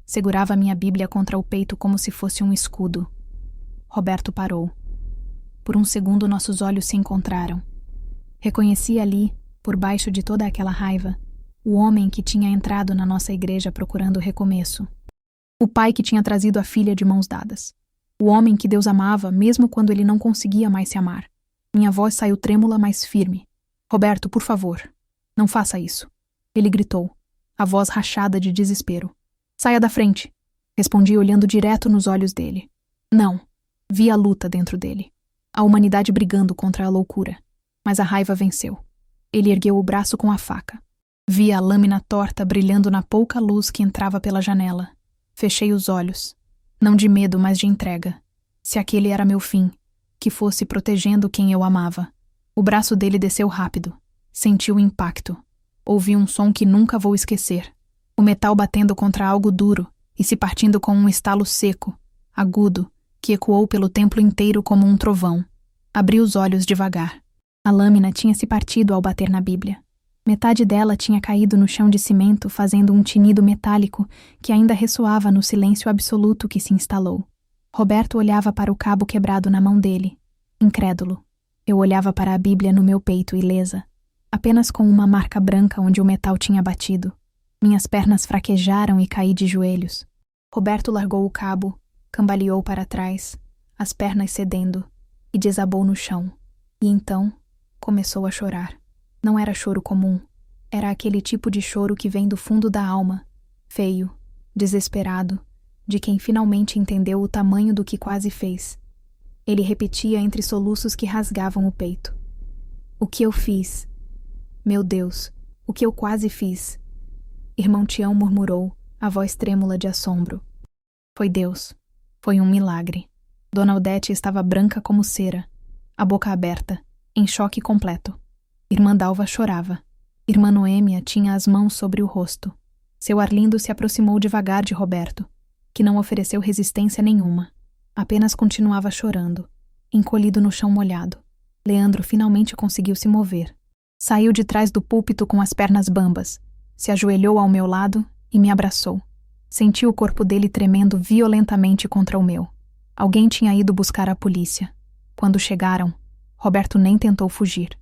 Segurava minha Bíblia contra o peito como se fosse um escudo. Roberto parou. Por um segundo nossos olhos se encontraram. Reconheci ali, por baixo de toda aquela raiva, o homem que tinha entrado na nossa igreja procurando recomeço. O pai que tinha trazido a filha de mãos dadas. O homem que Deus amava mesmo quando ele não conseguia mais se amar. Minha voz saiu trêmula, mas firme. Roberto, por favor, não faça isso. Ele gritou, a voz rachada de desespero. Saia da frente, respondi olhando direto nos olhos dele. Não, vi a luta dentro dele. A humanidade brigando contra a loucura. Mas a raiva venceu. Ele ergueu o braço com a faca. Vi a lâmina torta brilhando na pouca luz que entrava pela janela. Fechei os olhos. Não de medo, mas de entrega. Se aquele era meu fim, que fosse protegendo quem eu amava. O braço dele desceu rápido. Senti o impacto. Ouvi um som que nunca vou esquecer. O metal batendo contra algo duro e se partindo com um estalo seco, agudo, que ecoou pelo templo inteiro como um trovão. Abri os olhos devagar. A lâmina tinha se partido ao bater na Bíblia. Metade dela tinha caído no chão de cimento, fazendo um tinido metálico que ainda ressoava no silêncio absoluto que se instalou. Roberto olhava para o cabo quebrado na mão dele, incrédulo. Eu olhava para a Bíblia no meu peito ilesa, apenas com uma marca branca onde o metal tinha batido. Minhas pernas fraquejaram e caí de joelhos. Roberto largou o cabo, cambaleou para trás, as pernas cedendo, e desabou no chão. E então, começou a chorar. Não era choro comum. Era aquele tipo de choro que vem do fundo da alma, feio, desesperado, de quem finalmente entendeu o tamanho do que quase fez. Ele repetia entre soluços que rasgavam o peito. O que eu fiz? Meu Deus, o que eu quase fiz? Irmão Tião murmurou, a voz trêmula de assombro. Foi Deus. Foi um milagre. Dona Odete estava branca como cera, a boca aberta, em choque completo. Irmã Dalva chorava. Irmã Noêmia tinha as mãos sobre o rosto. Seu Arlindo se aproximou devagar de Roberto, que não ofereceu resistência nenhuma. Apenas continuava chorando, encolhido no chão molhado. Leandro finalmente conseguiu se mover. Saiu de trás do púlpito com as pernas bambas, se ajoelhou ao meu lado e me abraçou. Senti o corpo dele tremendo violentamente contra o meu. Alguém tinha ido buscar a polícia. Quando chegaram, Roberto nem tentou fugir.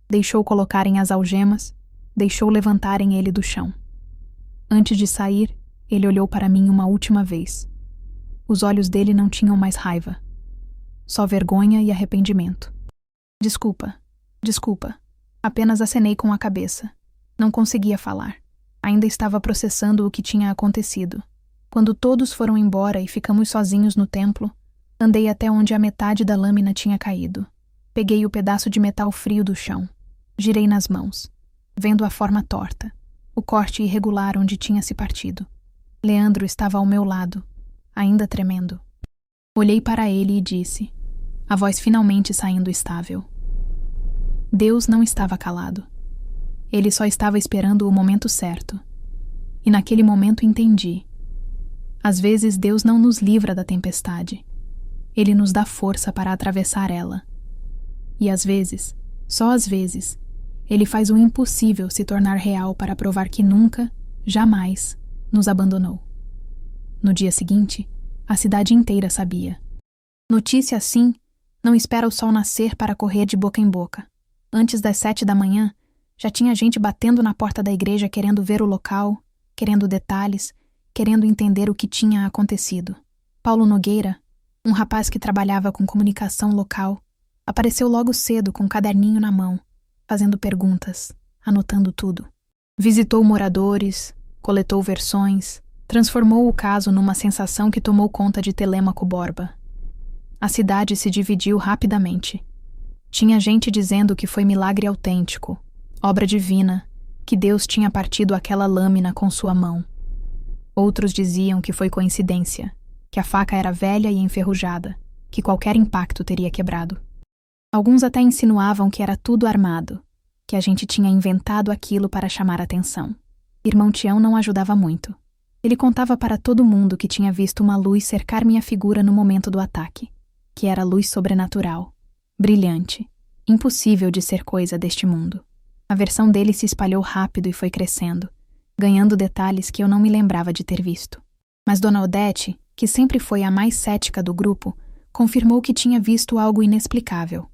Deixou colocarem as algemas, deixou levantarem ele do chão. Antes de sair, ele olhou para mim uma última vez. Os olhos dele não tinham mais raiva, só vergonha e arrependimento. Desculpa, desculpa. Apenas acenei com a cabeça. Não conseguia falar. Ainda estava processando o que tinha acontecido. Quando todos foram embora e ficamos sozinhos no templo, andei até onde a metade da lâmina tinha caído. Peguei o pedaço de metal frio do chão. Girei nas mãos, vendo a forma torta, o corte irregular onde tinha se partido. Leandro estava ao meu lado, ainda tremendo. Olhei para ele e disse, a voz finalmente saindo estável. Deus não estava calado. Ele só estava esperando o momento certo. E naquele momento entendi. Às vezes Deus não nos livra da tempestade. Ele nos dá força para atravessar ela. E às vezes, só às vezes, Ele faz o impossível se tornar real para provar que nunca, jamais, nos abandonou. No dia seguinte, a cidade inteira sabia. Notícia assim, não espera o sol nascer para correr de boca em boca. Antes das 7 da manhã, já tinha gente batendo na porta da igreja querendo ver o local, querendo detalhes, querendo entender o que tinha acontecido. Paulo Nogueira, um rapaz que trabalhava com comunicação local, apareceu logo cedo com um caderninho na mão, fazendo perguntas, anotando tudo. Visitou moradores, coletou versões, transformou o caso numa sensação que tomou conta de Telêmaco Borba. A cidade se dividiu rapidamente. Tinha gente dizendo que foi milagre autêntico, obra divina, que Deus tinha partido aquela lâmina com sua mão. Outros diziam que foi coincidência, que a faca era velha e enferrujada, que qualquer impacto teria quebrado. Alguns até insinuavam que era tudo armado, que a gente tinha inventado aquilo para chamar atenção. Irmão Tião não ajudava muito. Ele contava para todo mundo que tinha visto uma luz cercar minha figura no momento do ataque, que era luz sobrenatural, brilhante, impossível de ser coisa deste mundo. A versão dele se espalhou rápido e foi crescendo, ganhando detalhes que eu não me lembrava de ter visto. Mas Dona Odete, que sempre foi a mais cética do grupo, confirmou que tinha visto algo inexplicável.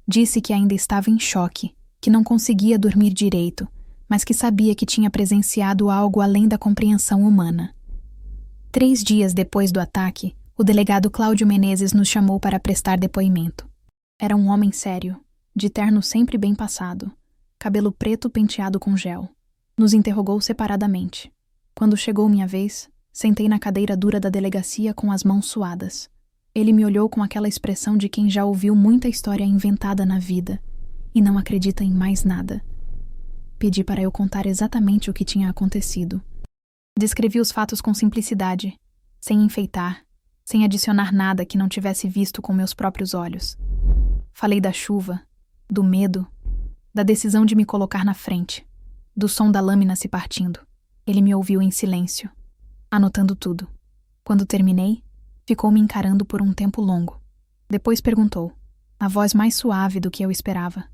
Disse que ainda estava em choque, que não conseguia dormir direito, mas que sabia que tinha presenciado algo além da compreensão humana. 3 dias depois do ataque, o delegado Cláudio Menezes nos chamou para prestar depoimento. Era um homem sério, de terno sempre bem passado, cabelo preto penteado com gel. Nos interrogou separadamente. Quando chegou minha vez, sentei na cadeira dura da delegacia com as mãos suadas. Ele me olhou com aquela expressão de quem já ouviu muita história inventada na vida e não acredita em mais nada. Pedi para eu contar exatamente o que tinha acontecido. Descrevi os fatos com simplicidade, sem enfeitar, sem adicionar nada que não tivesse visto com meus próprios olhos. Falei da chuva, do medo, da decisão de me colocar na frente, do som da lâmina se partindo. Ele me ouviu em silêncio, anotando tudo. Quando terminei, ficou me encarando por um tempo longo. Depois perguntou, a voz mais suave do que eu esperava,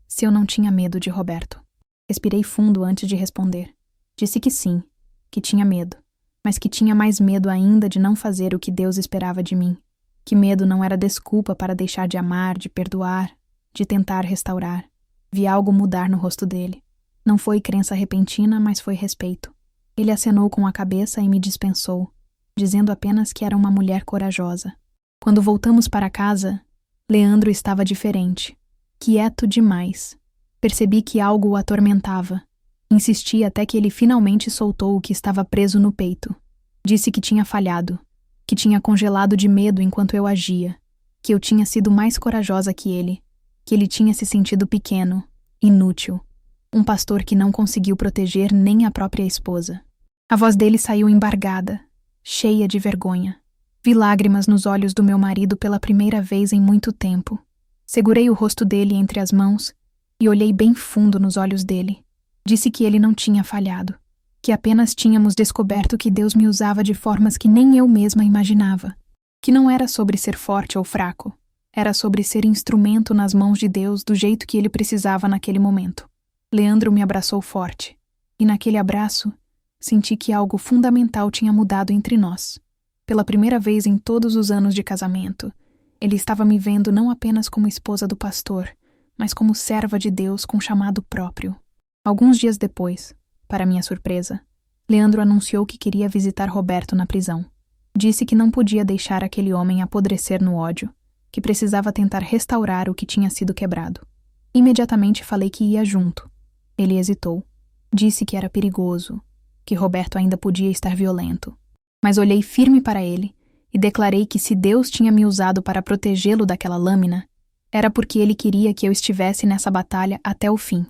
se eu não tinha medo de Roberto. Respirei fundo antes de responder. Disse que sim, que tinha medo, mas que tinha mais medo ainda de não fazer o que Deus esperava de mim. Que medo não era desculpa para deixar de amar, de perdoar, de tentar restaurar. Vi algo mudar no rosto dele. Não foi crença repentina, mas foi respeito. Ele acenou com a cabeça e me dispensou, dizendo apenas que era uma mulher corajosa. Quando voltamos para casa, Leandro estava diferente, quieto demais. Percebi que algo o atormentava. Insisti até que ele finalmente soltou o que estava preso no peito. Disse que tinha falhado, que tinha congelado de medo enquanto eu agia, que eu tinha sido mais corajosa que ele tinha se sentido pequeno, inútil, um pastor que não conseguiu proteger nem a própria esposa. A voz dele saiu embargada, cheia de vergonha. Vi lágrimas nos olhos do meu marido pela primeira vez em muito tempo. Segurei o rosto dele entre as mãos e olhei bem fundo nos olhos dele. Disse que ele não tinha falhado, que apenas tínhamos descoberto que Deus me usava de formas que nem eu mesma imaginava, que não era sobre ser forte ou fraco, era sobre ser instrumento nas mãos de Deus do jeito que ele precisava naquele momento. Leandro me abraçou forte, e naquele abraço, senti que algo fundamental tinha mudado entre nós. Pela primeira vez em todos os anos de casamento, ele estava me vendo não apenas como esposa do pastor, mas como serva de Deus com chamado próprio. Alguns dias depois, para minha surpresa, Leandro anunciou que queria visitar Roberto na prisão. Disse que não podia deixar aquele homem apodrecer no ódio, que precisava tentar restaurar o que tinha sido quebrado. Imediatamente falei que ia junto. Ele hesitou. Disse que era perigoso, que Roberto ainda podia estar violento. Mas olhei firme para ele e declarei que se Deus tinha me usado para protegê-lo daquela lâmina, era porque ele queria que eu estivesse nessa batalha até o fim.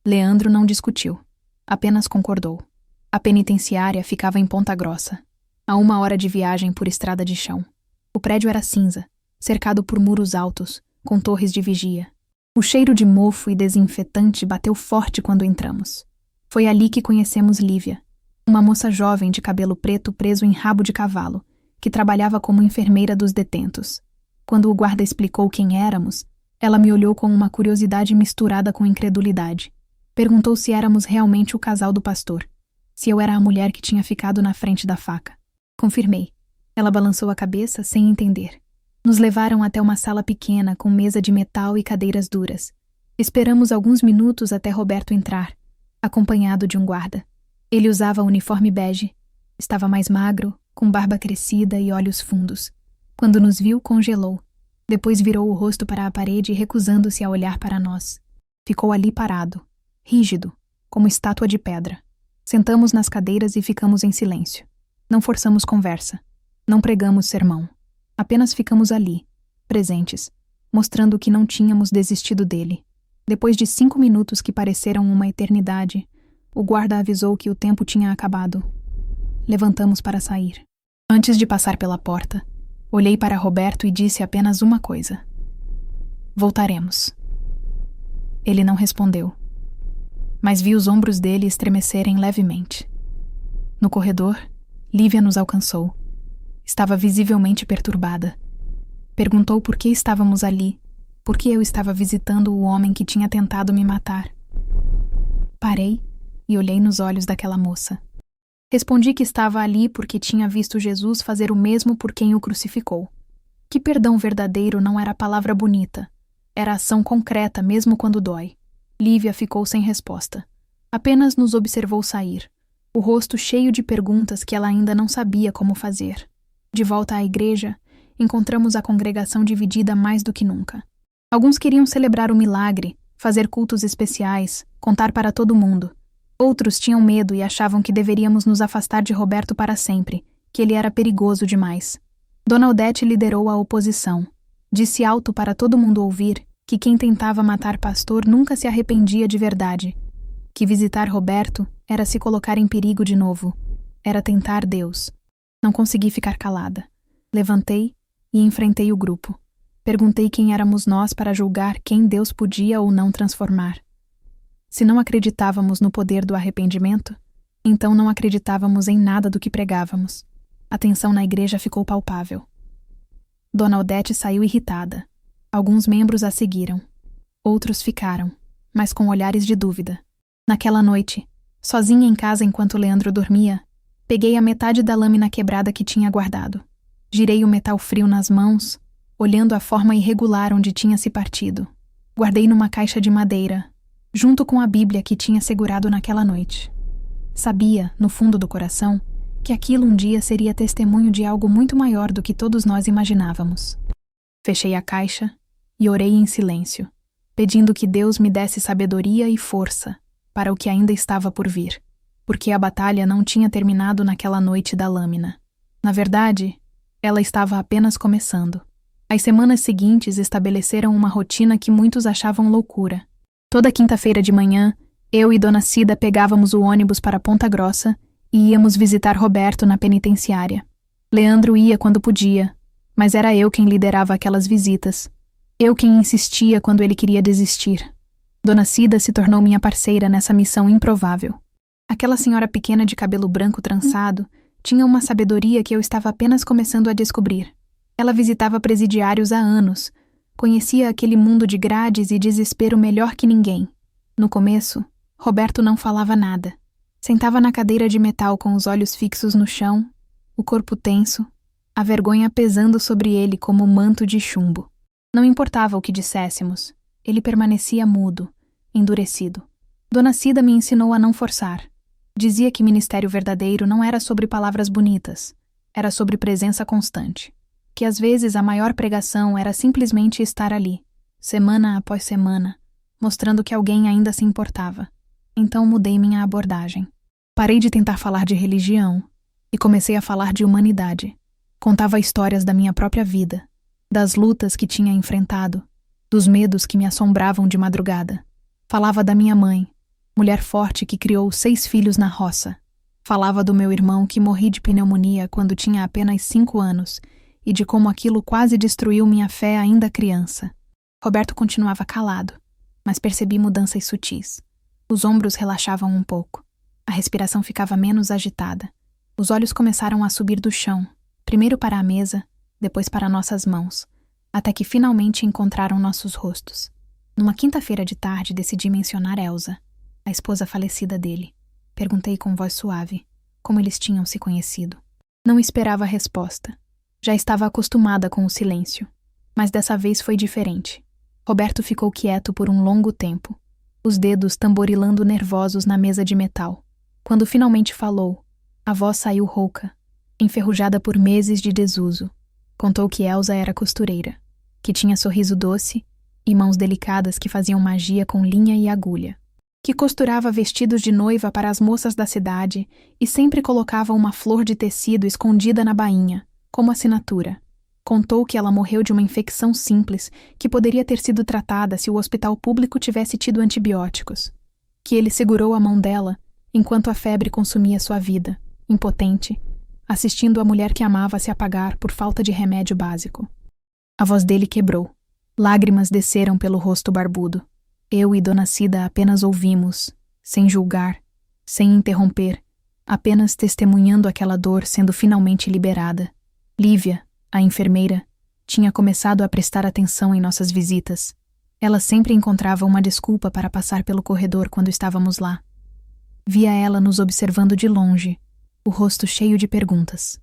Leandro não discutiu, apenas concordou. A penitenciária ficava em Ponta Grossa, a 1 hora de viagem por estrada de chão. O prédio era cinza, cercado por muros altos, com torres de vigia. O cheiro de mofo e desinfetante bateu forte quando entramos. Foi ali que conhecemos Lívia, uma moça jovem de cabelo preto preso em rabo de cavalo, que trabalhava como enfermeira dos detentos. Quando o guarda explicou quem éramos, ela me olhou com uma curiosidade misturada com incredulidade. Perguntou se éramos realmente o casal do pastor, se eu era a mulher que tinha ficado na frente da faca. Confirmei. Ela balançou a cabeça sem entender. Nos levaram até uma sala pequena com mesa de metal e cadeiras duras. Esperamos alguns minutos até Roberto entrar, acompanhado de um guarda. Ele usava uniforme bege, estava mais magro, com barba crescida e olhos fundos. Quando nos viu, congelou. Depois virou o rosto para a parede, recusando-se a olhar para nós. Ficou ali parado, rígido, como estátua de pedra. Sentamos nas cadeiras e ficamos em silêncio. Não forçamos conversa. Não pregamos sermão. Apenas ficamos ali, presentes, mostrando que não tínhamos desistido dele. Depois de 5 minutos que pareceram uma eternidade, o guarda avisou que o tempo tinha acabado. Levantamos para sair. Antes de passar pela porta, olhei para Roberto e disse apenas uma coisa. Voltaremos. Ele não respondeu, mas vi os ombros dele estremecerem levemente. No corredor, Lívia nos alcançou. Estava visivelmente perturbada. Perguntou por que estávamos ali, por que eu estava visitando o homem que tinha tentado me matar. Parei e olhei nos olhos daquela moça. Respondi que estava ali porque tinha visto Jesus fazer o mesmo por quem o crucificou. Que perdão verdadeiro não era palavra bonita, era ação concreta mesmo quando dói. Lívia ficou sem resposta. Apenas nos observou sair, o rosto cheio de perguntas que ela ainda não sabia como fazer. De volta à igreja, encontramos a congregação dividida mais do que nunca. Alguns queriam celebrar o milagre, fazer cultos especiais, contar para todo mundo. Outros tinham medo e achavam que deveríamos nos afastar de Roberto para sempre, que ele era perigoso demais. Dona Odete liderou a oposição. Disse alto para todo mundo ouvir que quem tentava matar pastor nunca se arrependia de verdade, que visitar Roberto era se colocar em perigo de novo, era tentar Deus. Não consegui ficar calada. Levantei e enfrentei o grupo. Perguntei quem éramos nós para julgar quem Deus podia ou não transformar. Se não acreditávamos no poder do arrependimento, então não acreditávamos em nada do que pregávamos. A tensão na igreja ficou palpável. Dona Odete saiu irritada. Alguns membros a seguiram. Outros ficaram, mas com olhares de dúvida. Naquela noite, sozinha em casa enquanto Leandro dormia, peguei a metade da lâmina quebrada que tinha guardado. Girei o metal frio nas mãos, olhando a forma irregular onde tinha se partido. Guardei numa caixa de madeira, junto com a Bíblia que tinha segurado naquela noite. Sabia, no fundo do coração, que aquilo um dia seria testemunho de algo muito maior do que todos nós imaginávamos. Fechei a caixa e orei em silêncio, pedindo que Deus me desse sabedoria e força para o que ainda estava por vir, porque a batalha não tinha terminado naquela noite da lâmina. Na verdade, ela estava apenas começando. As semanas seguintes estabeleceram uma rotina que muitos achavam loucura. Toda quinta-feira de manhã, eu e Dona Cida pegávamos o ônibus para Ponta Grossa e íamos visitar Roberto na penitenciária. Leandro ia quando podia, mas era eu quem liderava aquelas visitas. Eu quem insistia quando ele queria desistir. Dona Cida se tornou minha parceira nessa missão improvável. Aquela senhora pequena de cabelo branco trançado tinha uma sabedoria que eu estava apenas começando a descobrir. Ela visitava presidiários há anos, conhecia aquele mundo de grades e desespero melhor que ninguém. No começo, Roberto não falava nada. Sentava na cadeira de metal com os olhos fixos no chão, o corpo tenso, a vergonha pesando sobre ele como um manto de chumbo. Não importava o que disséssemos, ele permanecia mudo, endurecido. Dona Cida me ensinou a não forçar. Dizia que ministério verdadeiro não era sobre palavras bonitas, era sobre presença constante. Que às vezes a maior pregação era simplesmente estar ali, semana após semana, mostrando que alguém ainda se importava. Então mudei minha abordagem. Parei de tentar falar de religião e comecei a falar de humanidade. Contava histórias da minha própria vida, das lutas que tinha enfrentado, dos medos que me assombravam de madrugada. Falava da minha mãe, mulher forte que criou 6 filhos na roça. Falava do meu irmão que morri de pneumonia quando tinha apenas 5 anos e de como aquilo quase destruiu minha fé ainda criança. Roberto continuava calado, mas percebi mudanças sutis. Os ombros relaxavam um pouco. A respiração ficava menos agitada. Os olhos começaram a subir do chão, primeiro para a mesa, depois para nossas mãos, até que finalmente encontraram nossos rostos. Numa quinta-feira de tarde decidi mencionar Elsa, a esposa falecida dele. Perguntei com voz suave como eles tinham se conhecido. Não esperava a resposta. Já estava acostumada com o silêncio. Mas dessa vez foi diferente. Roberto ficou quieto por um longo tempo, os dedos tamborilando nervosos na mesa de metal. Quando finalmente falou, a voz saiu rouca, enferrujada por meses de desuso. Contou que Elsa era costureira, que tinha sorriso doce e mãos delicadas que faziam magia com linha e agulha, que costurava vestidos de noiva para as moças da cidade e sempre colocava uma flor de tecido escondida na bainha, como assinatura. Contou que ela morreu de uma infecção simples que poderia ter sido tratada se o hospital público tivesse tido antibióticos. Que ele segurou a mão dela enquanto a febre consumia sua vida, impotente, assistindo a mulher que amava se apagar por falta de remédio básico. A voz dele quebrou. Lágrimas desceram pelo rosto barbudo. Eu e Dona Cida apenas ouvimos, sem julgar, sem interromper, apenas testemunhando aquela dor sendo finalmente liberada. Lívia, a enfermeira, tinha começado a prestar atenção em nossas visitas. Ela sempre encontrava uma desculpa para passar pelo corredor quando estávamos lá. Via ela nos observando de longe, o rosto cheio de perguntas.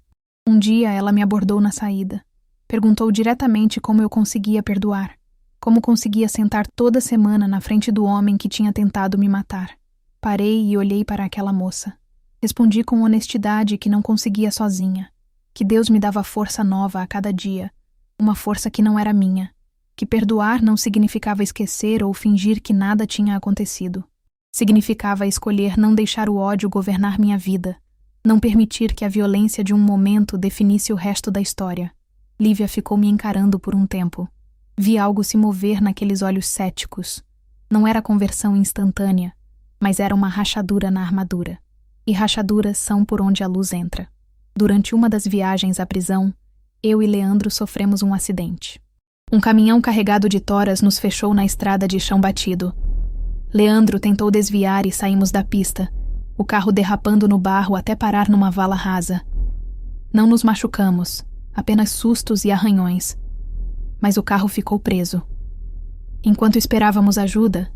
Um dia ela me abordou na saída. Perguntou diretamente como eu conseguia perdoar, como conseguia sentar toda semana na frente do homem que tinha tentado me matar. Parei e olhei para aquela moça. Respondi com honestidade que não conseguia sozinha, que Deus me dava força nova a cada dia, uma força que não era minha, que perdoar não significava esquecer ou fingir que nada tinha acontecido. Significava escolher não deixar o ódio governar minha vida, não permitir que a violência de um momento definisse o resto da história. Lívia ficou me encarando por um tempo. Vi algo se mover naqueles olhos céticos. Não era conversão instantânea, mas era uma rachadura na armadura. E rachaduras são por onde a luz entra. Durante uma das viagens à prisão, eu e Leandro sofremos um acidente. Um caminhão carregado de toras nos fechou na estrada de chão batido. Leandro tentou desviar e saímos da pista, o carro derrapando no barro até parar numa vala rasa. Não nos machucamos, apenas sustos e arranhões. Mas o carro ficou preso. Enquanto esperávamos ajuda,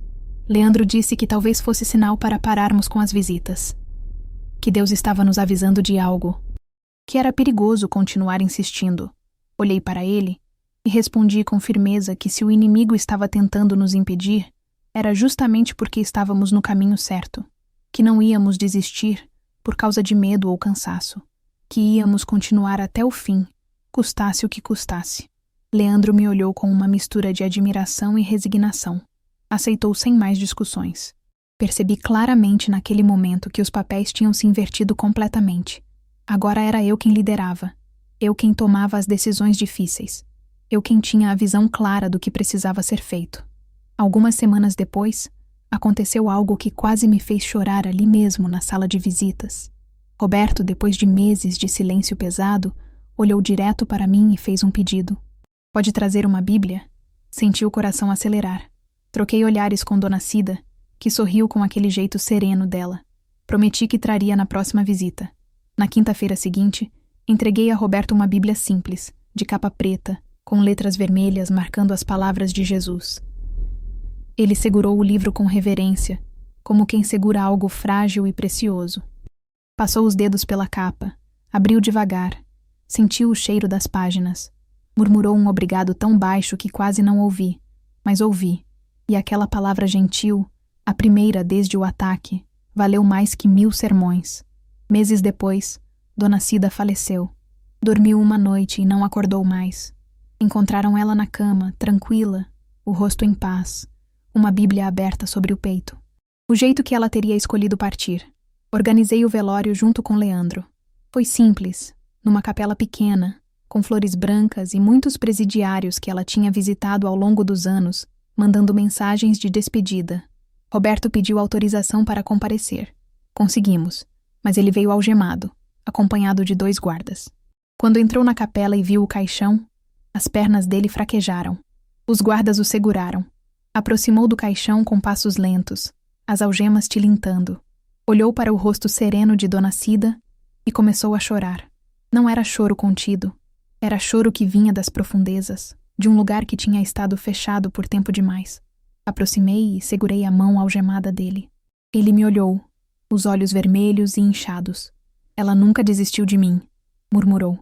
Leandro disse que talvez fosse sinal para pararmos com as visitas. Que Deus estava nos avisando de algo. Que era perigoso continuar insistindo. Olhei para ele e respondi com firmeza que se o inimigo estava tentando nos impedir, era justamente porque estávamos no caminho certo. Que não íamos desistir por causa de medo ou cansaço. Que íamos continuar até o fim, custasse o que custasse. Leandro me olhou com uma mistura de admiração e resignação. Aceitou sem mais discussões. Percebi claramente naquele momento que os papéis tinham se invertido completamente. Agora era eu quem liderava. Eu quem tomava as decisões difíceis. Eu quem tinha a visão clara do que precisava ser feito. Algumas semanas depois, aconteceu algo que quase me fez chorar ali mesmo na sala de visitas. Roberto, depois de meses de silêncio pesado, olhou direto para mim e fez um pedido. Pode trazer uma Bíblia? Senti o coração acelerar. Troquei olhares com Dona Cida, que sorriu com aquele jeito sereno dela. Prometi que traria na próxima visita. Na quinta-feira seguinte, entreguei a Roberto uma Bíblia simples, de capa preta, com letras vermelhas marcando as palavras de Jesus. Ele segurou o livro com reverência, como quem segura algo frágil e precioso. Passou os dedos pela capa, abriu devagar, sentiu o cheiro das páginas. Murmurou um obrigado tão baixo que quase não ouvi, mas ouvi, e aquela palavra gentil, A primeira, desde o ataque, valeu mais que 1000 sermões. Meses depois, Dona Cida faleceu. Dormiu uma noite e não acordou mais. Encontraram ela na cama, tranquila, o rosto em paz, uma Bíblia aberta sobre o peito. O jeito que ela teria escolhido partir. Organizei o velório junto com Leandro. Foi simples, numa capela pequena, com flores brancas e muitos presidiários que ela tinha visitado ao longo dos anos, mandando mensagens de despedida. Roberto pediu autorização para comparecer. Conseguimos, mas ele veio algemado, acompanhado de 2 guardas. Quando entrou na capela e viu o caixão, as pernas dele fraquejaram. Os guardas o seguraram. Aproximou do caixão com passos lentos, as algemas tilintando. Olhou para o rosto sereno de Dona Cida e começou a chorar. Não era choro contido. Era choro que vinha das profundezas, de um lugar que tinha estado fechado por tempo demais. Aproximei e segurei a mão algemada dele. Ele me olhou, os olhos vermelhos e inchados. Ela nunca desistiu de mim, murmurou.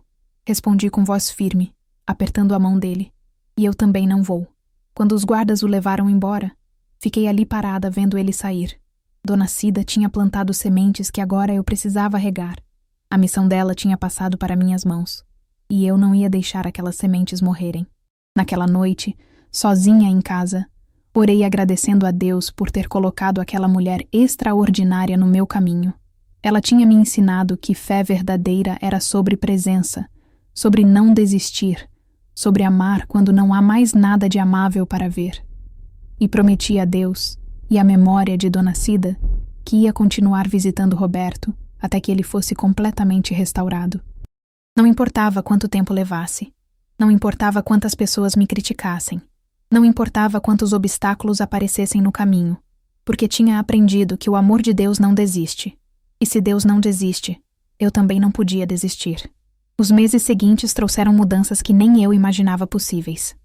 Respondi com voz firme, apertando a mão dele. E eu também não vou. Quando os guardas o levaram embora, fiquei ali parada vendo ele sair. Dona Cida tinha plantado sementes que agora eu precisava regar. A missão dela tinha passado para minhas mãos. E eu não ia deixar aquelas sementes morrerem. Naquela noite, sozinha em casa, orei agradecendo a Deus por ter colocado aquela mulher extraordinária no meu caminho. Ela tinha me ensinado que fé verdadeira era sobre presença, sobre não desistir, sobre amar quando não há mais nada de amável para ver. E prometi a Deus e à memória de Dona Cida que ia continuar visitando Roberto até que ele fosse completamente restaurado. Não importava quanto tempo levasse, não importava quantas pessoas me criticassem, não importava quantos obstáculos aparecessem no caminho, porque tinha aprendido que o amor de Deus não desiste. E se Deus não desiste, eu também não podia desistir. Os meses seguintes trouxeram mudanças que nem eu imaginava possíveis.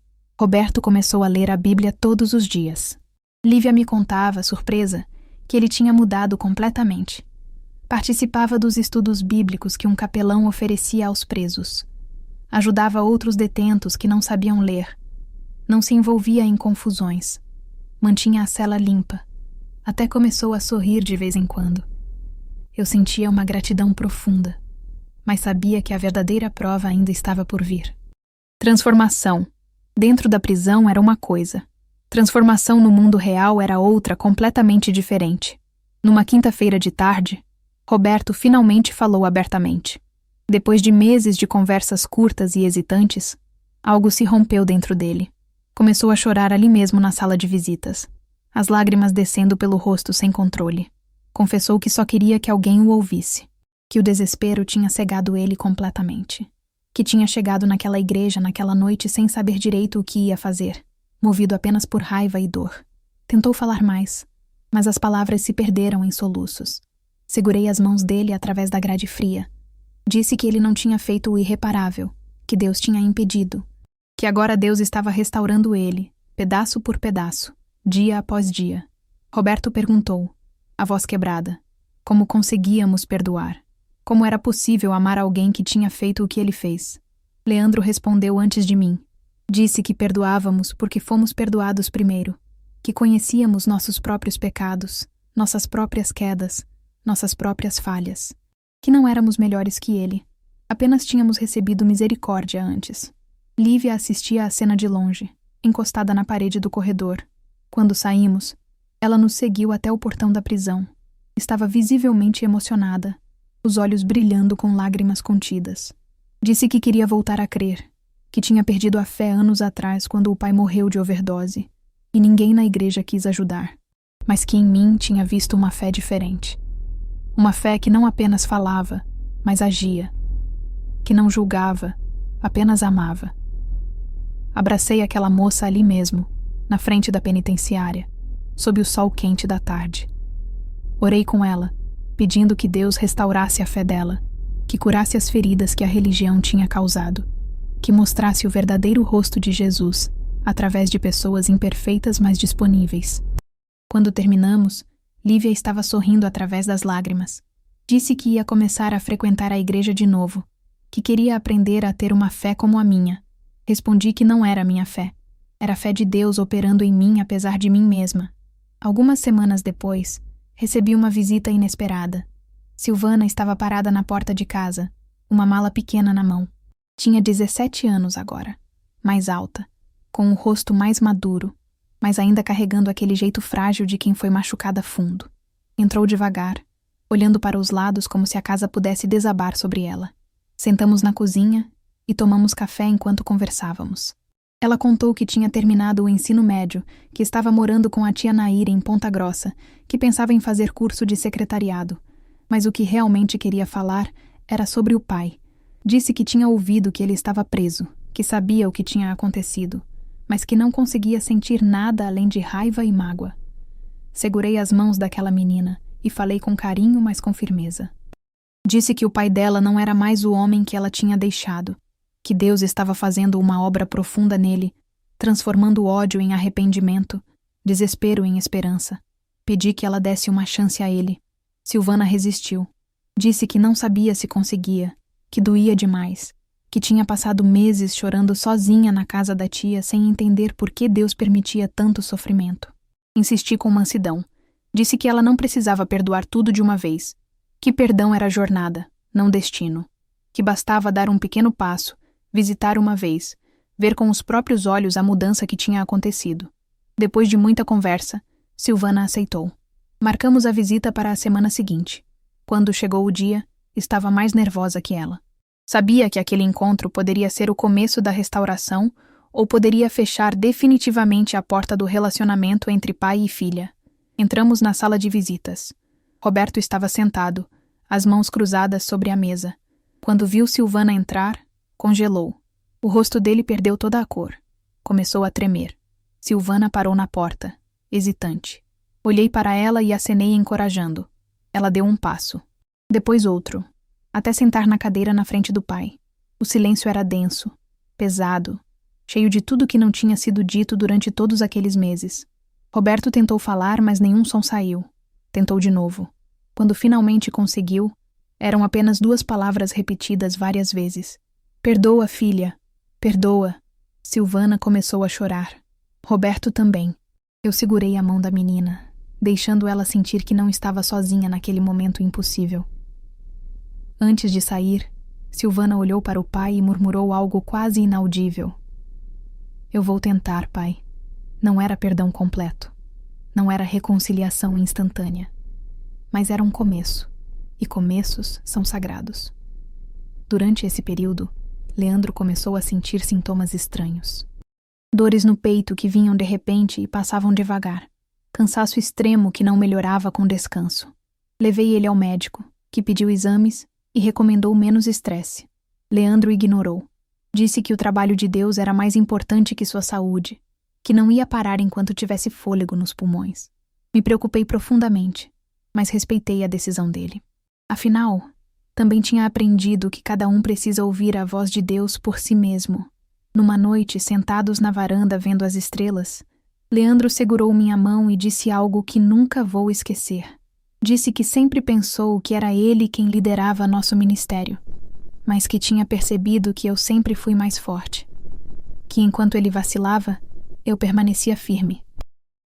Roberto começou a ler a Bíblia todos os dias. Lívia me contava, surpresa, que ele tinha mudado completamente. Participava dos estudos bíblicos que um capelão oferecia aos presos. Ajudava outros detentos que não sabiam ler. Não se envolvia em confusões. Mantinha a cela limpa. Até começou a sorrir de vez em quando. Eu sentia uma gratidão profunda, mas sabia que a verdadeira prova ainda estava por vir. Transformação. Dentro da prisão era uma coisa. Transformação no mundo real era outra completamente diferente. Numa quinta-feira de tarde, Roberto finalmente falou abertamente. Depois de meses de conversas curtas e hesitantes, algo se rompeu dentro dele. Começou a chorar ali mesmo na sala de visitas, as lágrimas descendo pelo rosto sem controle. Confessou que só queria que alguém o ouvisse, que o desespero tinha cegado ele completamente, que tinha chegado naquela igreja naquela noite sem saber direito o que ia fazer, movido apenas por raiva e dor. Tentou falar mais, mas as palavras se perderam em soluços. Segurei as mãos dele através da grade fria. Disse que ele não tinha feito o irreparável, que Deus tinha impedido, que agora Deus estava restaurando ele, pedaço por pedaço, dia após dia. Roberto perguntou, a voz quebrada, como conseguíamos perdoar, como era possível amar alguém que tinha feito o que ele fez. Leandro respondeu antes de mim. Disse que perdoávamos porque fomos perdoados primeiro, que conhecíamos nossos próprios pecados, nossas próprias quedas, nossas próprias falhas, que não éramos melhores que ele, apenas tínhamos recebido misericórdia antes. Lívia assistia à cena de longe, encostada na parede do corredor. Quando saímos, ela nos seguiu até o portão da prisão. Estava visivelmente emocionada, os olhos brilhando com lágrimas contidas. Disse que queria voltar a crer, que tinha perdido a fé anos atrás quando o pai morreu de overdose, e ninguém na igreja quis ajudar, mas que em mim tinha visto uma fé diferente. Uma fé que não apenas falava, mas agia, que não julgava, apenas amava. Abracei aquela moça ali mesmo, na frente da penitenciária, sob o sol quente da tarde. Orei com ela, pedindo que Deus restaurasse a fé dela, que curasse as feridas que a religião tinha causado, que mostrasse o verdadeiro rosto de Jesus, através de pessoas imperfeitas mas disponíveis. Quando terminamos, Lívia estava sorrindo através das lágrimas. Disse que ia começar a frequentar a igreja de novo, que queria aprender a ter uma fé como a minha. Respondi que não era minha fé. Era a fé de Deus operando em mim apesar de mim mesma. Algumas semanas depois, recebi uma visita inesperada. Silvana estava parada na porta de casa, uma mala pequena na mão. Tinha 17 anos agora, mais alta, com o rosto mais maduro, mas ainda carregando aquele jeito frágil de quem foi machucada fundo. Entrou devagar, olhando para os lados como se a casa pudesse desabar sobre ela. Sentamos na cozinha e tomamos café enquanto conversávamos. Ela contou que tinha terminado o ensino médio, que estava morando com a tia Nair em Ponta Grossa, que pensava em fazer curso de secretariado. Mas o que realmente queria falar era sobre o pai. Disse que tinha ouvido que ele estava preso, que sabia o que tinha acontecido, mas que não conseguia sentir nada além de raiva e mágoa. Segurei as mãos daquela menina e falei com carinho, mas com firmeza. Disse que o pai dela não era mais o homem que ela tinha deixado, que Deus estava fazendo uma obra profunda nele, transformando o ódio em arrependimento, desespero em esperança. Pedi que ela desse uma chance a ele. Silvana resistiu. Disse que não sabia se conseguia, que doía demais, que tinha passado meses chorando sozinha na casa da tia sem entender por que Deus permitia tanto sofrimento. Insisti com mansidão. Disse que ela não precisava perdoar tudo de uma vez, que perdão era jornada, não destino, que bastava dar um pequeno passo, visitar uma vez, ver com os próprios olhos a mudança que tinha acontecido. Depois de muita conversa, Silvana aceitou. Marcamos a visita para a semana seguinte. Quando chegou o dia, estava mais nervosa que ela. Sabia que aquele encontro poderia ser o começo da restauração ou poderia fechar definitivamente a porta do relacionamento entre pai e filha. Entramos na sala de visitas. Roberto estava sentado, as mãos cruzadas sobre a mesa. Quando viu Silvana entrar, congelou. O rosto dele perdeu toda a cor. Começou a tremer. Silvana parou na porta, hesitante. Olhei para ela e acenei encorajando. Ela deu um passo. Depois outro, até sentar na cadeira na frente do pai. O silêncio era denso, pesado, cheio de tudo que não tinha sido dito durante todos aqueles meses. Roberto tentou falar, mas nenhum som saiu. Tentou de novo. Quando finalmente conseguiu, eram apenas 2 palavras repetidas várias vezes. Perdoa, filha. Perdoa. Silvana começou a chorar. Roberto também. Eu segurei a mão da menina, deixando ela sentir que não estava sozinha naquele momento impossível. Antes de sair, Silvana olhou para o pai e murmurou algo quase inaudível. Eu vou tentar, pai. Não era perdão completo. Não era reconciliação instantânea. Mas era um começo. E começos são sagrados. Durante esse período, Leandro começou a sentir sintomas estranhos. Dores no peito que vinham de repente e passavam devagar. Cansaço extremo que não melhorava com descanso. Levei ele ao médico, que pediu exames e recomendou menos estresse. Leandro ignorou. Disse que o trabalho de Deus era mais importante que sua saúde, que não ia parar enquanto tivesse fôlego nos pulmões. Me preocupei profundamente, mas respeitei a decisão dele. Afinal, também tinha aprendido que cada um precisa ouvir a voz de Deus por si mesmo. Numa noite, sentados na varanda vendo as estrelas, Leandro segurou minha mão e disse algo que nunca vou esquecer. Disse que sempre pensou que era ele quem liderava nosso ministério, mas que tinha percebido que eu sempre fui mais forte. Que enquanto ele vacilava, eu permanecia firme.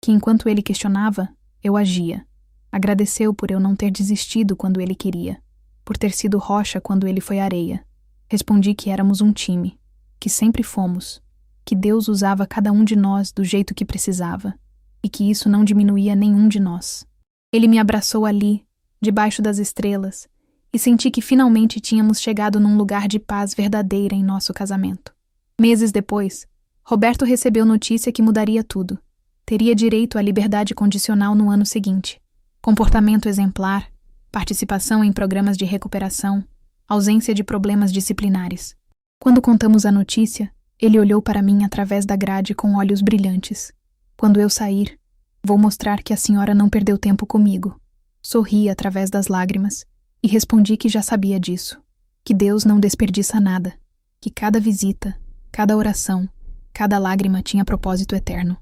Que enquanto ele questionava, eu agia. Agradeceu por eu não ter desistido quando ele queria, por ter sido rocha quando ele foi areia. Respondi que éramos um time, que sempre fomos, que Deus usava cada um de nós do jeito que precisava, e que isso não diminuía nenhum de nós. Ele me abraçou ali, debaixo das estrelas, e senti que finalmente tínhamos chegado num lugar de paz verdadeira em nosso casamento. Meses depois, Roberto recebeu notícia que mudaria tudo. Teria direito à liberdade condicional no ano seguinte. Comportamento exemplar, participação em programas de recuperação, ausência de problemas disciplinares. Quando contamos a notícia, ele olhou para mim através da grade com olhos brilhantes. Quando eu sair, vou mostrar que a senhora não perdeu tempo comigo. Sorri através das lágrimas e respondi que já sabia disso, que Deus não desperdiça nada, que cada visita, cada oração, cada lágrima tinha propósito eterno.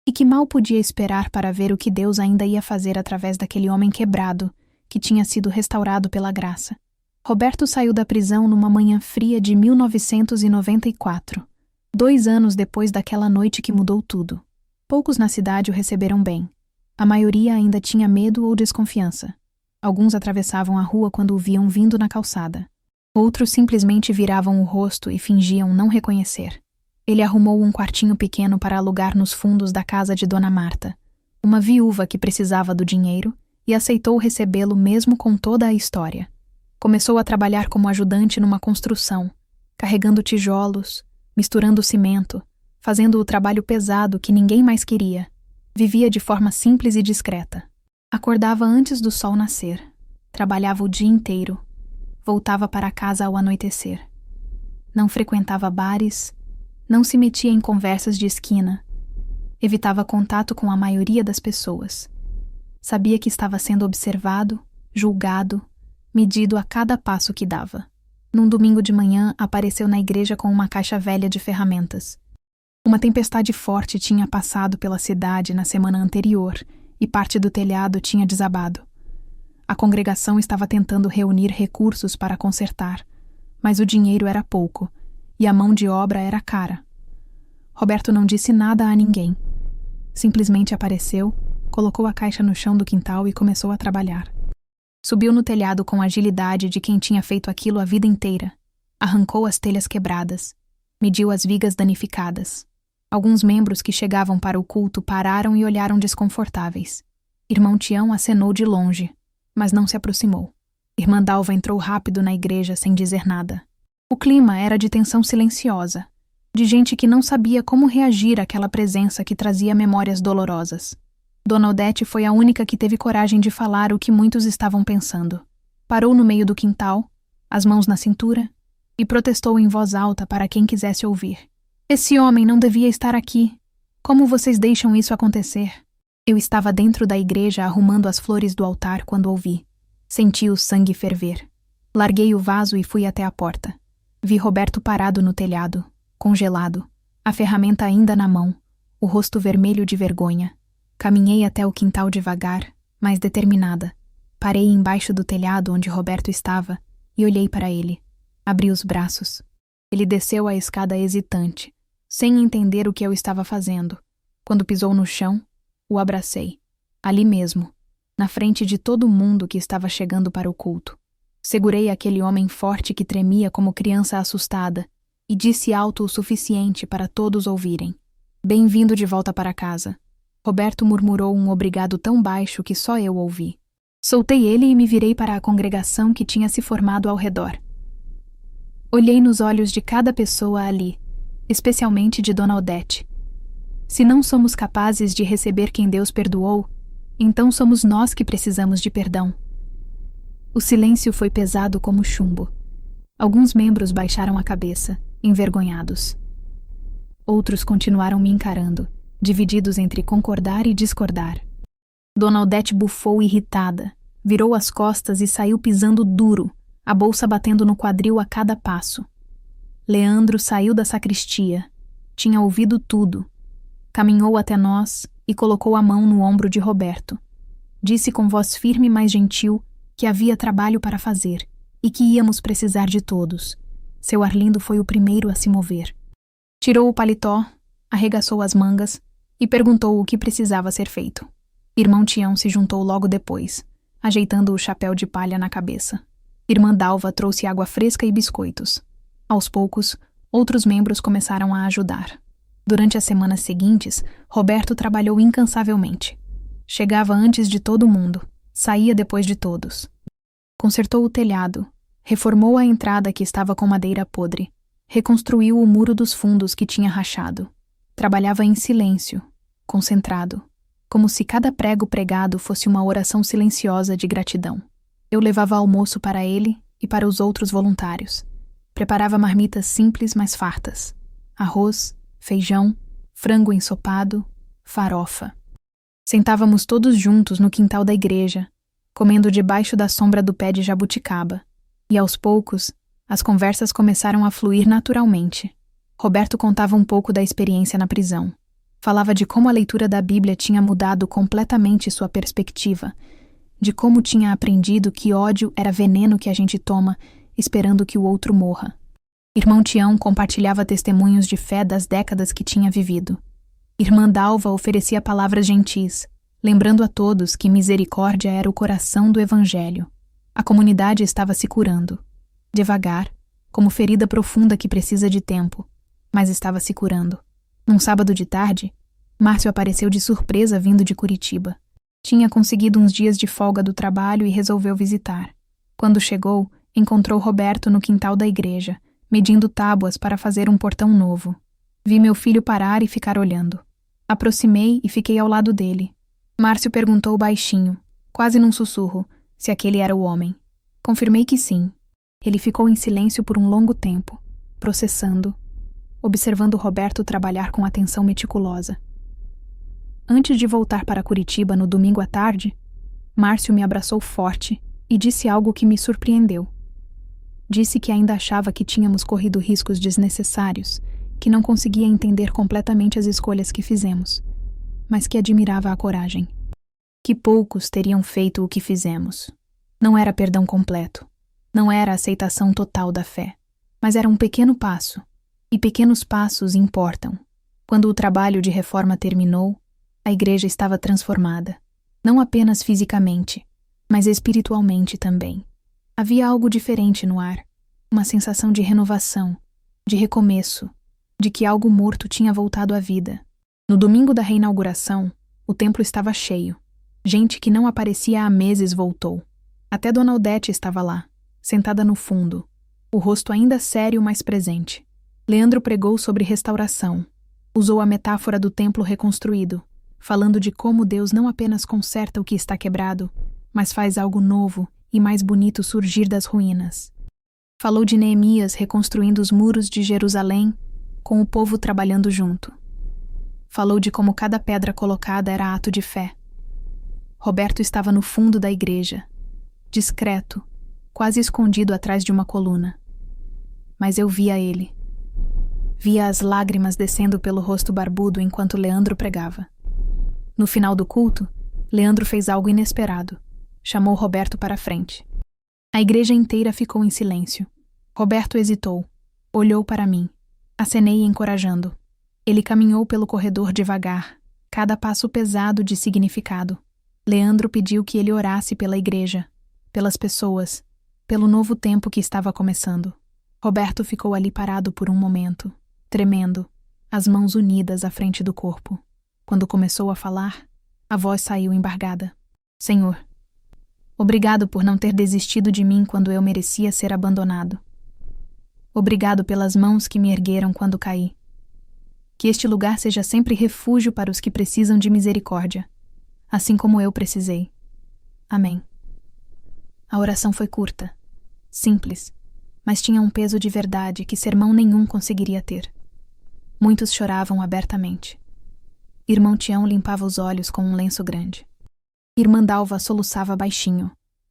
E que mal podia esperar para ver o que Deus ainda ia fazer através daquele homem quebrado, que tinha sido restaurado pela graça. Roberto saiu da prisão numa manhã fria de 1994, 2 anos depois daquela noite que mudou tudo. Poucos na cidade o receberam bem. A maioria ainda tinha medo ou desconfiança. Alguns atravessavam a rua quando o viam vindo na calçada. Outros simplesmente viravam o rosto e fingiam não reconhecer. Ele arrumou um quartinho pequeno para alugar nos fundos da casa de Dona Marta, uma viúva que precisava do dinheiro, e aceitou recebê-lo mesmo com toda a história. Começou a trabalhar como ajudante numa construção, carregando tijolos, misturando cimento, fazendo o trabalho pesado que ninguém mais queria. Vivia de forma simples e discreta. Acordava antes do sol nascer, trabalhava o dia inteiro, voltava para casa ao anoitecer. Não frequentava bares, não se metia em conversas de esquina, evitava contato com a maioria das pessoas. Sabia que estava sendo observado, julgado, medido a cada passo que dava. Num domingo de manhã, apareceu na igreja com uma caixa velha de ferramentas. Uma tempestade forte tinha passado pela cidade na semana anterior e parte do telhado tinha desabado. A congregação estava tentando reunir recursos para consertar, mas o dinheiro era pouco e a mão de obra era cara. Roberto não disse nada a ninguém. Simplesmente apareceu, colocou a caixa no chão do quintal e começou a trabalhar. Subiu no telhado com a agilidade de quem tinha feito aquilo a vida inteira. Arrancou as telhas quebradas, mediu as vigas danificadas. Alguns membros que chegavam para o culto pararam e olharam desconfortáveis. Irmão Tião acenou de longe, mas não se aproximou. Irmã Dalva entrou rápido na igreja sem dizer nada. O clima era de tensão silenciosa, de gente que não sabia como reagir àquela presença que trazia memórias dolorosas. Dona Odete foi a única que teve coragem de falar o que muitos estavam pensando. Parou no meio do quintal, as mãos na cintura, e protestou em voz alta para quem quisesse ouvir. Esse homem não devia estar aqui. Como vocês deixam isso acontecer? Eu estava dentro da igreja arrumando as flores do altar quando ouvi. Senti o sangue ferver. Larguei o vaso e fui até a porta. Vi Roberto parado no telhado, congelado, a ferramenta ainda na mão, o rosto vermelho de vergonha. Caminhei até o quintal devagar, mas determinada. Parei embaixo do telhado onde Roberto estava e olhei para ele. Abri os braços. Ele desceu a escada hesitante, sem entender o que eu estava fazendo. Quando pisou no chão, o abracei. Ali mesmo, na frente de todo mundo que estava chegando para o culto. Segurei aquele homem forte que tremia como criança assustada e disse alto o suficiente para todos ouvirem. Bem-vindo de volta para casa. Roberto murmurou um obrigado tão baixo que só eu ouvi. Soltei ele e me virei para a congregação que tinha se formado ao redor. Olhei nos olhos de cada pessoa ali, especialmente de Dona Odete. Se não somos capazes de receber quem Deus perdoou, então somos nós que precisamos de perdão. O silêncio foi pesado como chumbo. Alguns membros baixaram a cabeça, envergonhados. Outros continuaram me encarando, divididos entre concordar e discordar. Dona Odete bufou irritada, virou as costas e saiu pisando duro, a bolsa batendo no quadril a cada passo. Leandro saiu da sacristia. Tinha ouvido tudo. Caminhou até nós e colocou a mão no ombro de Roberto. Disse com voz firme mas gentil que havia trabalho para fazer e que íamos precisar de todos. Seu Arlindo foi o primeiro a se mover. Tirou o paletó, arregaçou as mangas e perguntou o que precisava ser feito. Irmão Tião se juntou logo depois, ajeitando o chapéu de palha na cabeça. Irmã Dalva trouxe água fresca e biscoitos. Aos poucos, outros membros começaram a ajudar. Durante as semanas seguintes, Roberto trabalhou incansavelmente. Chegava antes de todo mundo, saía depois de todos. Consertou o telhado, reformou a entrada que estava com madeira podre, reconstruiu o muro dos fundos que tinha rachado. Trabalhava em silêncio, concentrado, como se cada prego pregado fosse uma oração silenciosa de gratidão. Eu levava almoço para ele e para os outros voluntários. Preparava marmitas simples, mas fartas. Arroz, feijão, frango ensopado, farofa. Sentávamos todos juntos no quintal da igreja, comendo debaixo da sombra do pé de jabuticaba. E aos poucos, as conversas começaram a fluir naturalmente. Roberto contava um pouco da experiência na prisão. Falava de como a leitura da Bíblia tinha mudado completamente sua perspectiva, de como tinha aprendido que ódio era veneno que a gente toma, esperando que o outro morra. Irmão Tião compartilhava testemunhos de fé das décadas que tinha vivido. Irmã Dalva oferecia palavras gentis, lembrando a todos que misericórdia era o coração do Evangelho. A comunidade estava se curando, devagar, como ferida profunda que precisa de tempo, mas estava se curando. Num sábado de tarde, Márcio apareceu de surpresa vindo de Curitiba. Tinha conseguido uns dias de folga do trabalho e resolveu visitar. Quando chegou, encontrou Roberto no quintal da igreja, medindo tábuas para fazer um portão novo. Vi meu filho parar e ficar olhando. Aproximei e fiquei ao lado dele. Márcio perguntou baixinho, quase num sussurro, se aquele era o homem. Confirmei que sim. Ele ficou em silêncio por um longo tempo, processando, observando Roberto trabalhar com atenção meticulosa. Antes de voltar para Curitiba no domingo à tarde, Márcio me abraçou forte e disse algo que me surpreendeu. Disse que ainda achava que tínhamos corrido riscos desnecessários, que não conseguia entender completamente as escolhas que fizemos, mas que admirava a coragem. Que poucos teriam feito o que fizemos. Não era perdão completo, não era aceitação total da fé, mas era um pequeno passo, e pequenos passos importam. Quando o trabalho de reforma terminou, a igreja estava transformada, não apenas fisicamente, mas espiritualmente também. Havia algo diferente no ar, uma sensação de renovação, de recomeço, de que algo morto tinha voltado à vida. No domingo da reinauguração, o templo estava cheio. Gente que não aparecia há meses voltou. Até Dona Odete estava lá, sentada no fundo, o rosto ainda sério, mas presente. Leandro pregou sobre restauração. Usou a metáfora do templo reconstruído, falando de como Deus não apenas conserta o que está quebrado, mas faz algo novo e mais bonito surgir das ruínas. Falou de Neemias reconstruindo os muros de Jerusalém, com o povo trabalhando junto. Falou de como cada pedra colocada era ato de fé. Roberto estava no fundo da igreja, discreto, quase escondido atrás de uma coluna. Mas eu via ele. Via as lágrimas descendo pelo rosto barbudo enquanto Leandro pregava. No final do culto, Leandro fez algo inesperado. Chamou Roberto para a frente. A igreja inteira ficou em silêncio. Roberto hesitou, olhou para mim. Acenei encorajando. Ele caminhou pelo corredor devagar, cada passo pesado de significado. Leandro pediu que ele orasse pela igreja, pelas pessoas, pelo novo tempo que estava começando. Roberto ficou ali parado por um momento, tremendo, as mãos unidas à frente do corpo. Quando começou a falar, a voz saiu embargada. Senhor, obrigado por não ter desistido de mim quando eu merecia ser abandonado. Obrigado pelas mãos que me ergueram quando caí. Que este lugar seja sempre refúgio para os que precisam de misericórdia, assim como eu precisei. Amém. A oração foi curta, simples, mas tinha um peso de verdade que sermão nenhum conseguiria ter. Muitos choravam abertamente. Irmão Tião limpava os olhos com um lenço grande. Irmã Dalva soluçava baixinho.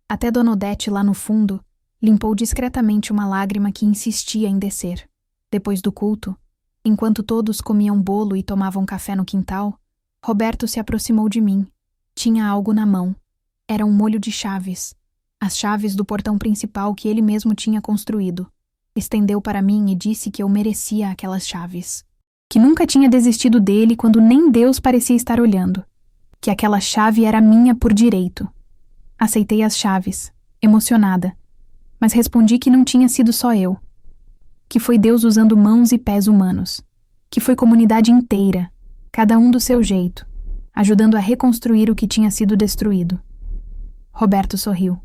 Até Dona Odete, lá no fundo, limpou discretamente uma lágrima que insistia em descer. Depois do culto, enquanto todos comiam bolo e tomavam café no quintal, Roberto se aproximou de mim. Tinha algo na mão. Era um molho de chaves. As chaves do portão principal que ele mesmo tinha construído. Estendeu para mim e disse que eu merecia aquelas chaves. Que nunca tinha desistido dele quando nem Deus parecia estar olhando. Que aquela chave era minha por direito. Aceitei as chaves, emocionada, mas respondi que não tinha sido só eu. Que foi Deus usando mãos e pés humanos. Que foi comunidade inteira, cada um do seu jeito, ajudando a reconstruir o que tinha sido destruído. Roberto sorriu.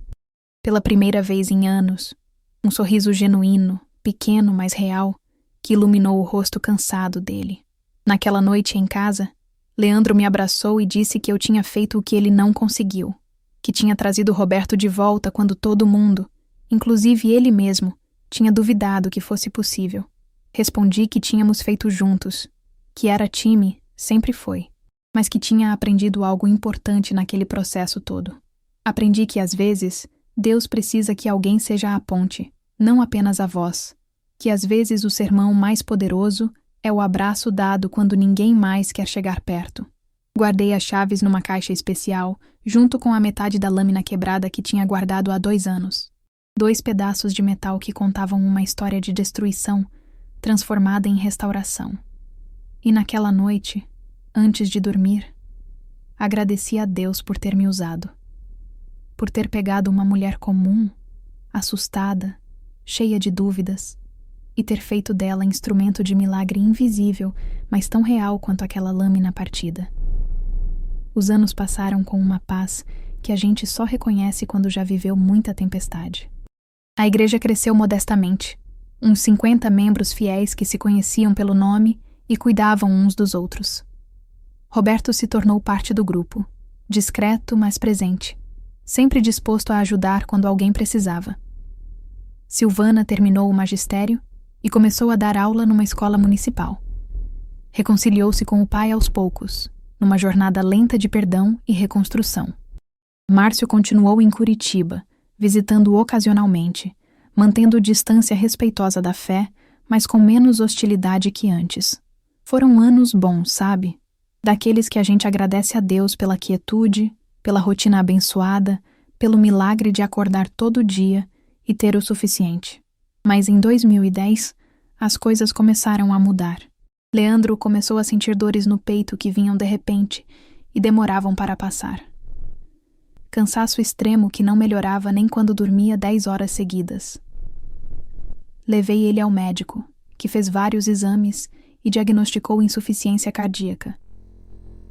Pela primeira vez em anos, um sorriso genuíno, pequeno, mas real, que iluminou o rosto cansado dele. Naquela noite em casa, Leandro me abraçou e disse que eu tinha feito o que ele não conseguiu, que tinha trazido Roberto de volta quando todo mundo, inclusive ele mesmo, tinha duvidado que fosse possível. Respondi que tínhamos feito juntos, que era time, sempre foi, mas que tinha aprendido algo importante naquele processo todo. Aprendi que às vezes Deus precisa que alguém seja a ponte, não apenas a voz, que às vezes o sermão mais poderoso é o abraço dado quando ninguém mais quer chegar perto. Guardei as chaves numa caixa especial, junto com a metade da lâmina quebrada que tinha guardado há 2 anos. 2 pedaços de metal que contavam uma história de destruição, transformada em restauração. E naquela noite, antes de dormir, agradeci a Deus por ter me usado. Por ter pegado uma mulher comum, assustada, cheia de dúvidas, e ter feito dela instrumento de milagre invisível, mas tão real quanto aquela lâmina partida. Os anos passaram com uma paz que a gente só reconhece quando já viveu muita tempestade. A igreja cresceu modestamente, uns 50 membros fiéis que se conheciam pelo nome e cuidavam uns dos outros. Roberto se tornou parte do grupo, discreto, mas presente, sempre disposto a ajudar quando alguém precisava. Silvana terminou o magistério e começou a dar aula numa escola municipal. Reconciliou-se com o pai aos poucos, numa jornada lenta de perdão e reconstrução. Márcio continuou em Curitiba, visitando ocasionalmente, mantendo distância respeitosa da fé, mas com menos hostilidade que antes. Foram anos bons, sabe? Daqueles que a gente agradece a Deus pela quietude, pela rotina abençoada, pelo milagre de acordar todo dia e ter o suficiente. Mas em 2010, as coisas começaram a mudar. Leandro começou a sentir dores no peito que vinham de repente e demoravam para passar. Cansaço extremo que não melhorava nem quando dormia 10 horas seguidas. Levei ele ao médico, que fez vários exames e diagnosticou insuficiência cardíaca.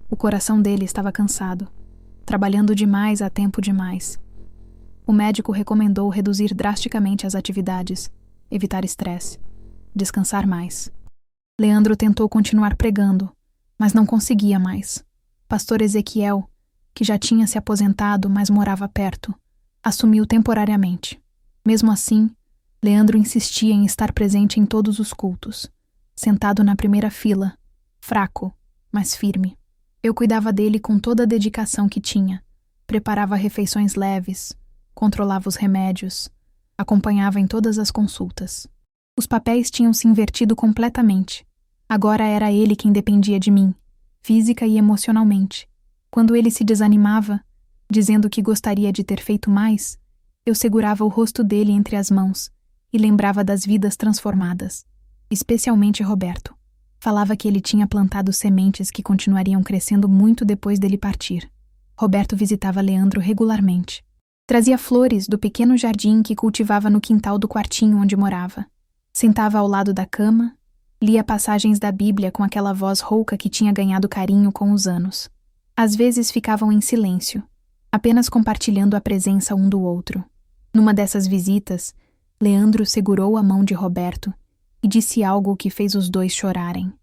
O coração dele estava cansado, trabalhando demais a tempo demais. O médico recomendou reduzir drasticamente as atividades, evitar estresse, descansar mais. Leandro tentou continuar pregando, mas não conseguia mais. Pastor Ezequiel, que já tinha se aposentado, mas morava perto, assumiu temporariamente. Mesmo assim, Leandro insistia em estar presente em todos os cultos, sentado na primeira fila, fraco, mas firme. Eu cuidava dele com toda a dedicação que tinha, preparava refeições leves, controlava os remédios, acompanhava em todas as consultas. Os papéis tinham se invertido completamente. Agora era ele quem dependia de mim, física e emocionalmente. Quando ele se desanimava, dizendo que gostaria de ter feito mais, eu segurava o rosto dele entre as mãos e lembrava das vidas transformadas, especialmente Roberto. Falava que ele tinha plantado sementes que continuariam crescendo muito depois dele partir. Roberto visitava Leandro regularmente. Trazia flores do pequeno jardim que cultivava no quintal do quartinho onde morava. Sentava ao lado da cama, lia passagens da Bíblia com aquela voz rouca que tinha ganhado carinho com os anos. Às vezes ficavam em silêncio, apenas compartilhando a presença um do outro. Numa dessas visitas, Leandro segurou a mão de Roberto e disse algo que fez os dois chorarem.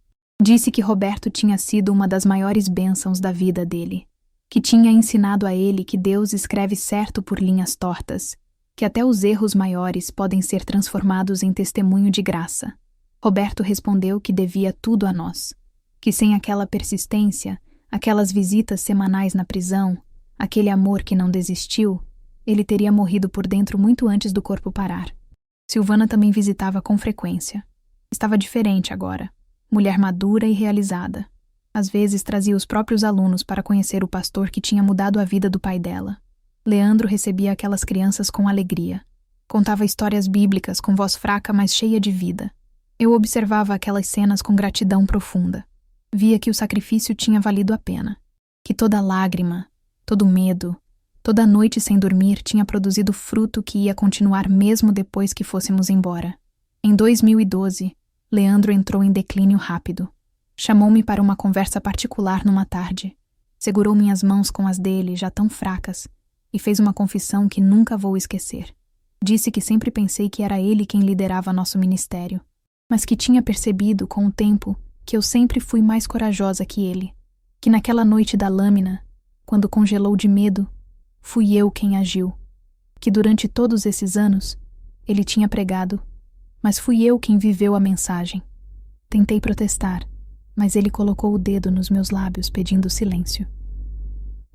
Disse que Roberto tinha sido uma das maiores bênçãos da vida dele, que tinha ensinado a ele que Deus escreve certo por linhas tortas, que até os erros maiores podem ser transformados em testemunho de graça. Roberto respondeu que devia tudo a nós, que sem aquela persistência, aquelas visitas semanais na prisão, aquele amor que não desistiu, ele teria morrido por dentro muito antes do corpo parar. Silvana também visitava com frequência. Estava diferente agora, mulher madura e realizada. Às vezes trazia os próprios alunos para conhecer o pastor que tinha mudado a vida do pai dela. Leandro recebia aquelas crianças com alegria. Contava histórias bíblicas com voz fraca, mas cheia de vida. Eu observava aquelas cenas com gratidão profunda. Via que o sacrifício tinha valido a pena. Que toda lágrima, todo medo, toda noite sem dormir tinha produzido fruto que ia continuar mesmo depois que fôssemos embora. Em 2012, Leandro entrou em declínio rápido. Chamou-me para uma conversa particular numa tarde. Segurou minhas mãos com as dele, já tão fracas, e fez uma confissão que nunca vou esquecer. Disse que sempre pensei que era ele quem liderava nosso ministério, mas que tinha percebido, com o tempo, que eu sempre fui mais corajosa que ele. Que naquela noite da lâmina, quando congelou de medo, fui eu quem agiu. Que durante todos esses anos, ele tinha pregado, mas fui eu quem viveu a mensagem. Tentei protestar, mas ele colocou o dedo nos meus lábios pedindo silêncio.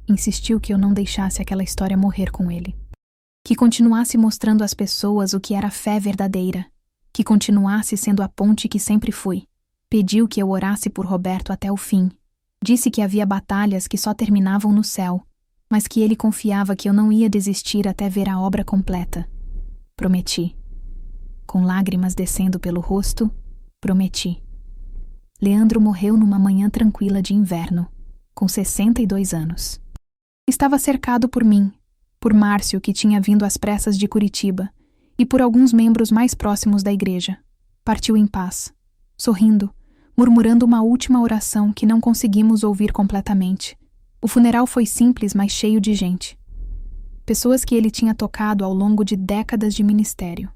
Insistiu que eu não deixasse aquela história morrer com ele. Que continuasse mostrando às pessoas o que era fé verdadeira. Que continuasse sendo a ponte que sempre fui. Pediu que eu orasse por Roberto até o fim. Disse que havia batalhas que só terminavam no céu, mas que ele confiava que eu não ia desistir até ver a obra completa. Prometi. Com lágrimas descendo pelo rosto, prometi. Leandro morreu numa manhã tranquila de inverno, com 62 anos. Estava cercado por mim, por Márcio, que tinha vindo às pressas de Curitiba, e por alguns membros mais próximos da igreja. Partiu em paz, sorrindo, murmurando uma última oração que não conseguimos ouvir completamente. O funeral foi simples, mas cheio de gente. Pessoas que ele tinha tocado ao longo de décadas de ministério.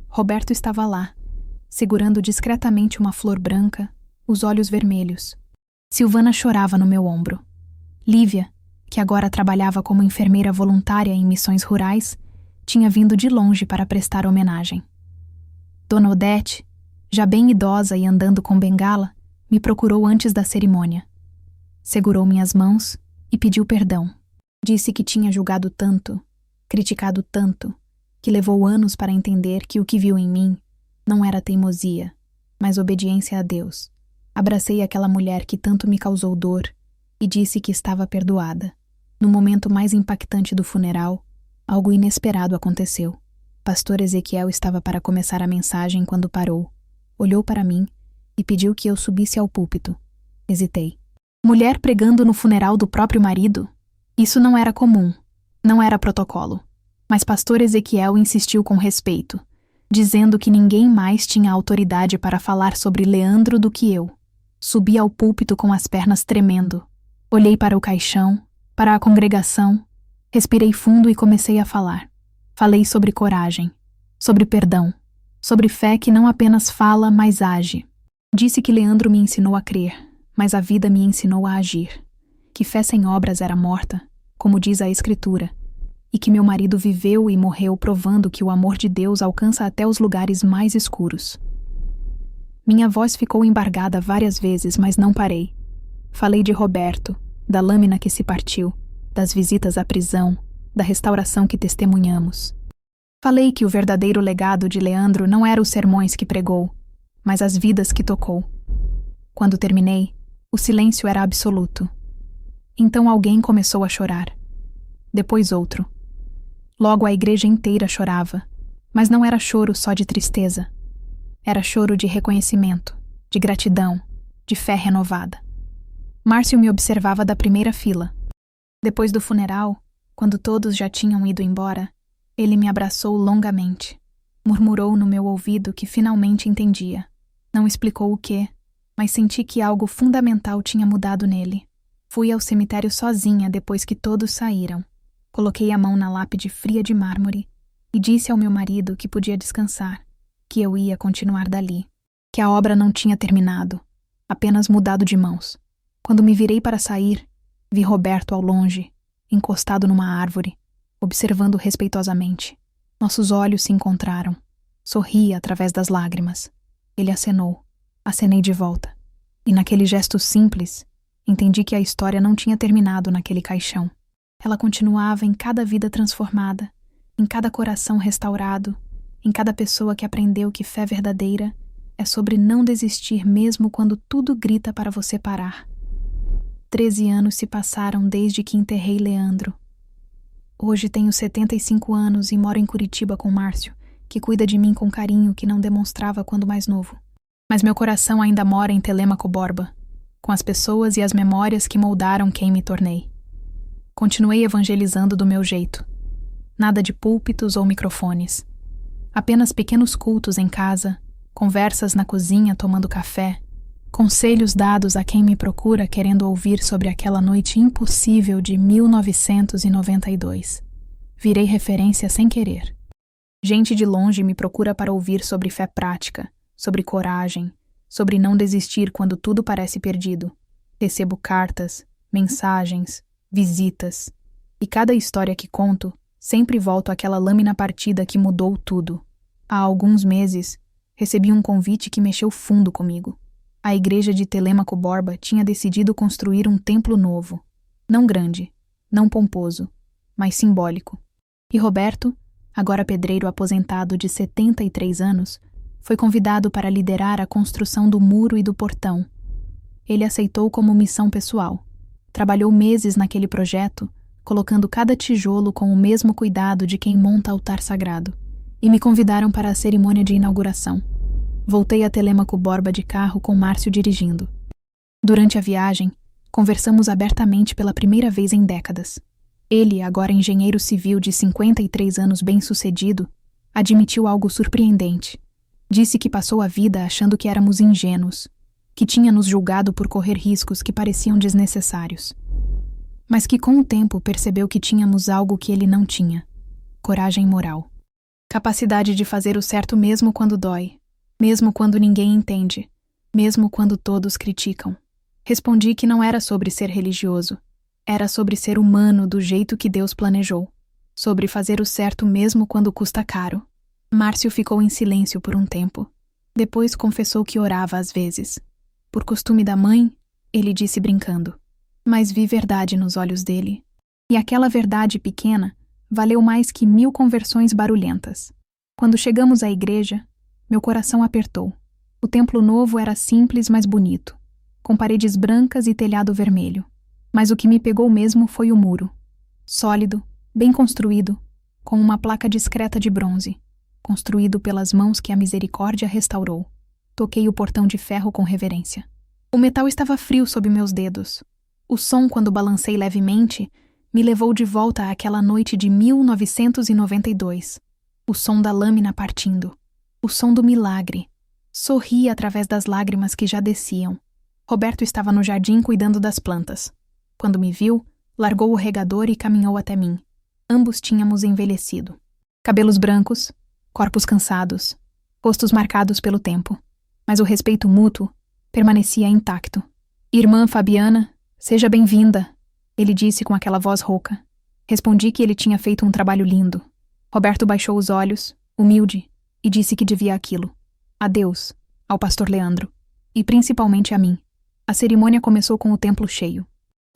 Roberto estava lá, segurando discretamente uma flor branca, os olhos vermelhos. Silvana chorava no meu ombro. Lívia, que agora trabalhava como enfermeira voluntária em missões rurais, tinha vindo de longe para prestar homenagem. Dona Odete, já bem idosa e andando com bengala, me procurou antes da cerimônia. Segurou minhas mãos e pediu perdão. Disse que tinha julgado tanto, criticado tanto, que levou anos para entender que o que viu em mim não era teimosia, mas obediência a Deus. Abracei aquela mulher que tanto me causou dor e disse que estava perdoada. No momento mais impactante do funeral, algo inesperado aconteceu. Pastor Ezequiel estava para começar a mensagem quando parou, olhou para mim e pediu que eu subisse ao púlpito. Hesitei. Mulher pregando no funeral do próprio marido? Isso não era comum, não era protocolo. Mas pastor Ezequiel insistiu com respeito, dizendo que ninguém mais tinha autoridade para falar sobre Leandro do que eu. Subi ao púlpito com as pernas tremendo. Olhei para o caixão, para a congregação, respirei fundo e comecei a falar. Falei sobre coragem, sobre perdão, sobre fé que não apenas fala, mas age. Disse que Leandro me ensinou a crer, mas a vida me ensinou a agir. Que fé sem obras era morta, como diz a Escritura, e que meu marido viveu e morreu provando que o amor de Deus alcança até os lugares mais escuros. Minha voz ficou embargada várias vezes, mas não parei. Falei de Roberto, da lâmina que se partiu, das visitas à prisão, da restauração que testemunhamos. Falei que o verdadeiro legado de Leandro não era os sermões que pregou, mas as vidas que tocou. Quando terminei, o silêncio era absoluto. Então alguém começou a chorar. Depois outro. Logo a igreja inteira chorava, mas não era choro só de tristeza. Era choro de reconhecimento, de gratidão, de fé renovada. Márcio me observava da primeira fila. Depois do funeral, quando todos já tinham ido embora, ele me abraçou longamente. Murmurou no meu ouvido que finalmente entendia. Não explicou o quê, mas senti que algo fundamental tinha mudado nele. Fui ao cemitério sozinha depois que todos saíram. Coloquei a mão na lápide fria de mármore e disse ao meu marido que podia descansar, que eu ia continuar dali, que a obra não tinha terminado, apenas mudado de mãos. Quando me virei para sair, vi Roberto ao longe, encostado numa árvore, observando respeitosamente. Nossos olhos se encontraram. Sorri através das lágrimas. Ele acenou. Acenei de volta. E naquele gesto simples, entendi que a história não tinha terminado naquele caixão. Ela continuava em cada vida transformada, em cada coração restaurado, em cada pessoa que aprendeu que fé verdadeira é sobre não desistir mesmo quando tudo grita para você parar. 13 anos se passaram desde que enterrei Leandro. Hoje tenho 75 anos e moro em Curitiba com Márcio, que cuida de mim com carinho que não demonstrava quando mais novo. Mas meu coração ainda mora em Telêmaco Borba, com as pessoas e as memórias que moldaram quem me tornei. Continuei evangelizando do meu jeito. Nada de púlpitos ou microfones. Apenas pequenos cultos em casa, conversas na cozinha tomando café, conselhos dados a quem me procura querendo ouvir sobre aquela noite impossível de 1992. Virei referência sem querer. Gente de longe me procura para ouvir sobre fé prática, sobre coragem, sobre não desistir quando tudo parece perdido. Recebo cartas, mensagens, visitas. E cada história que conto, sempre volto àquela lâmina partida que mudou tudo. Há alguns meses, recebi um convite que mexeu fundo comigo. A igreja de Telêmaco Borba tinha decidido construir um templo novo. Não grande, não pomposo, mas simbólico. E Roberto, agora pedreiro aposentado de 73 anos, foi convidado para liderar a construção do muro e do portão. Ele aceitou como missão pessoal. Trabalhou meses naquele projeto, colocando cada tijolo com o mesmo cuidado de quem monta altar sagrado. E me convidaram para a cerimônia de inauguração. Voltei a Telêmaco Borba de carro com Márcio dirigindo. Durante a viagem, Conversamos abertamente pela primeira vez em décadas. Ele, agora engenheiro civil de 53 anos bem-sucedido, admitiu algo surpreendente. Disse que passou a vida achando que éramos ingênuos, que tinha nos julgado por correr riscos que pareciam desnecessários. Mas que com o tempo percebeu que tínhamos algo que ele não tinha: coragem moral. Capacidade de fazer o certo mesmo quando dói, mesmo quando ninguém entende, mesmo quando todos criticam. Respondi que não era sobre ser religioso, era sobre ser humano do jeito que Deus planejou, sobre fazer o certo mesmo quando custa caro. Márcio ficou em silêncio por um tempo. Depois confessou que orava às vezes. Por costume da mãe, ele disse brincando. Mas vi verdade nos olhos dele. E aquela verdade pequena valeu mais que 1000 conversões barulhentas. Quando chegamos à igreja, meu coração apertou. O templo novo era simples, mas bonito, com paredes brancas e telhado vermelho. Mas o que me pegou mesmo foi o muro. Sólido, bem construído, com uma placa discreta de bronze, construído pelas mãos que a misericórdia restaurou. Toquei o portão de ferro com reverência. O metal estava frio sob meus dedos. O som, quando balancei levemente, me levou de volta àquela noite de 1992. O som da lâmina partindo. O som do milagre. Sorri através das lágrimas que já desciam. Roberto estava no jardim cuidando das plantas. Quando me viu, largou o regador e caminhou até mim. Ambos tínhamos envelhecido. Cabelos brancos, corpos cansados, rostos marcados pelo tempo. Mas o respeito mútuo permanecia intacto. Irmã Fabiana, seja bem-vinda, ele disse com aquela voz rouca. Respondi que ele tinha feito um trabalho lindo. Roberto baixou os olhos, humilde, e disse que devia aquilo. A Deus, ao pastor Leandro, e principalmente a mim. A cerimônia começou com o templo cheio.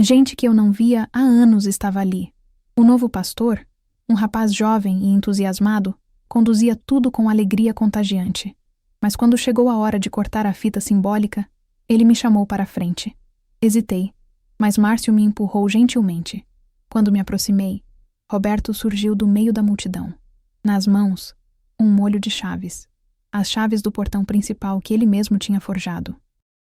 Gente que eu não via há anos estava ali. O novo pastor, um rapaz jovem e entusiasmado, conduzia tudo com alegria contagiante. Mas quando chegou a hora de cortar a fita simbólica, ele me chamou para a frente. Hesitei, mas Márcio me empurrou gentilmente. Quando me aproximei, Roberto surgiu do meio da multidão. Nas mãos, um molho de chaves. As chaves do portão principal que ele mesmo tinha forjado.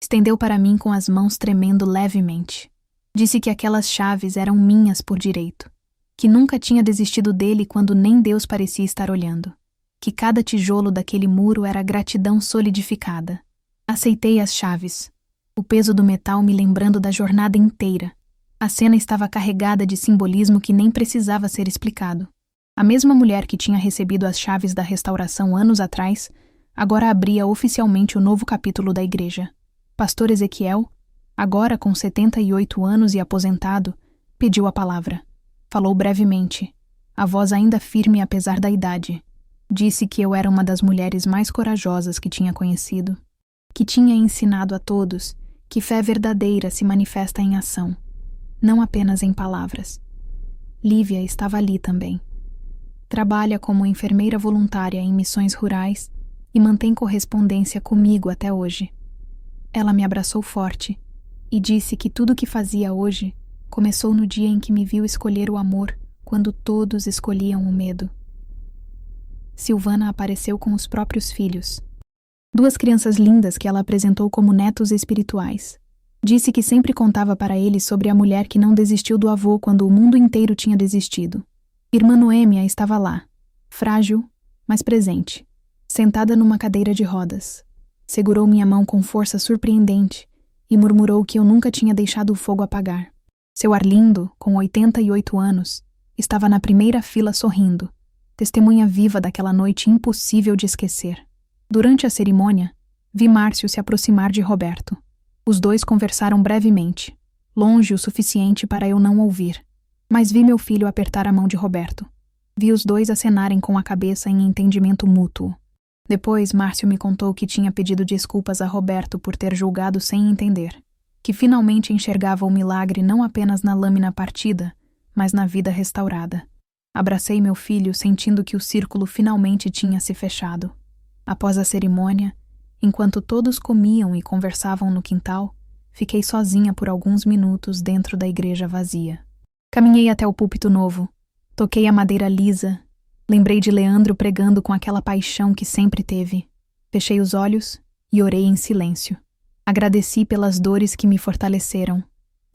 Estendeu para mim com as mãos tremendo levemente. Disse que aquelas chaves eram minhas por direito. Que nunca tinha desistido dele quando nem Deus parecia estar olhando. Que cada tijolo daquele muro era gratidão solidificada. Aceitei as chaves. O peso do metal me lembrando da jornada inteira. A cena estava carregada de simbolismo que nem precisava ser explicado. A mesma mulher que tinha recebido as chaves da restauração anos atrás, agora abria oficialmente o novo capítulo da igreja. Pastor Ezequiel, agora com 78 anos e aposentado, pediu a palavra. Falou brevemente, a voz ainda firme apesar da idade. Disse que eu era uma das mulheres mais corajosas que tinha conhecido, que tinha ensinado a todos que fé verdadeira se manifesta em ação, não apenas em palavras. Lívia estava ali também. Trabalha como enfermeira voluntária em missões rurais e mantém correspondência comigo até hoje. Ela me abraçou forte e disse que tudo o que fazia hoje começou no dia em que me viu escolher o amor quando todos escolhiam o medo. Silvana apareceu com os próprios filhos. 2 crianças lindas que ela apresentou como netos espirituais. Disse que sempre contava para eles sobre a mulher que não desistiu do avô quando o mundo inteiro tinha desistido. Irmã Noêmia estava lá, frágil, mas presente, sentada numa cadeira de rodas. Segurou minha mão com força surpreendente e murmurou que eu nunca tinha deixado o fogo apagar. Seu Arlindo, com 88 anos, estava na primeira fila sorrindo, testemunha viva daquela noite impossível de esquecer. Durante a cerimônia, vi Márcio se aproximar de Roberto. Os dois conversaram brevemente, longe o suficiente para eu não ouvir, mas vi meu filho apertar a mão de Roberto. Vi os dois acenarem com a cabeça em entendimento mútuo. Depois, Márcio me contou que tinha pedido desculpas a Roberto por ter julgado sem entender, que finalmente enxergava o milagre não apenas na lâmina partida, mas na vida restaurada. Abracei meu filho sentindo que o círculo finalmente tinha se fechado. Após a cerimônia, enquanto todos comiam e conversavam no quintal, fiquei sozinha por alguns minutos dentro da igreja vazia. Caminhei até o púlpito novo, toquei a madeira lisa, lembrei de Leandro pregando com aquela paixão que sempre teve. Fechei os olhos e orei em silêncio. Agradeci pelas dores que me fortaleceram,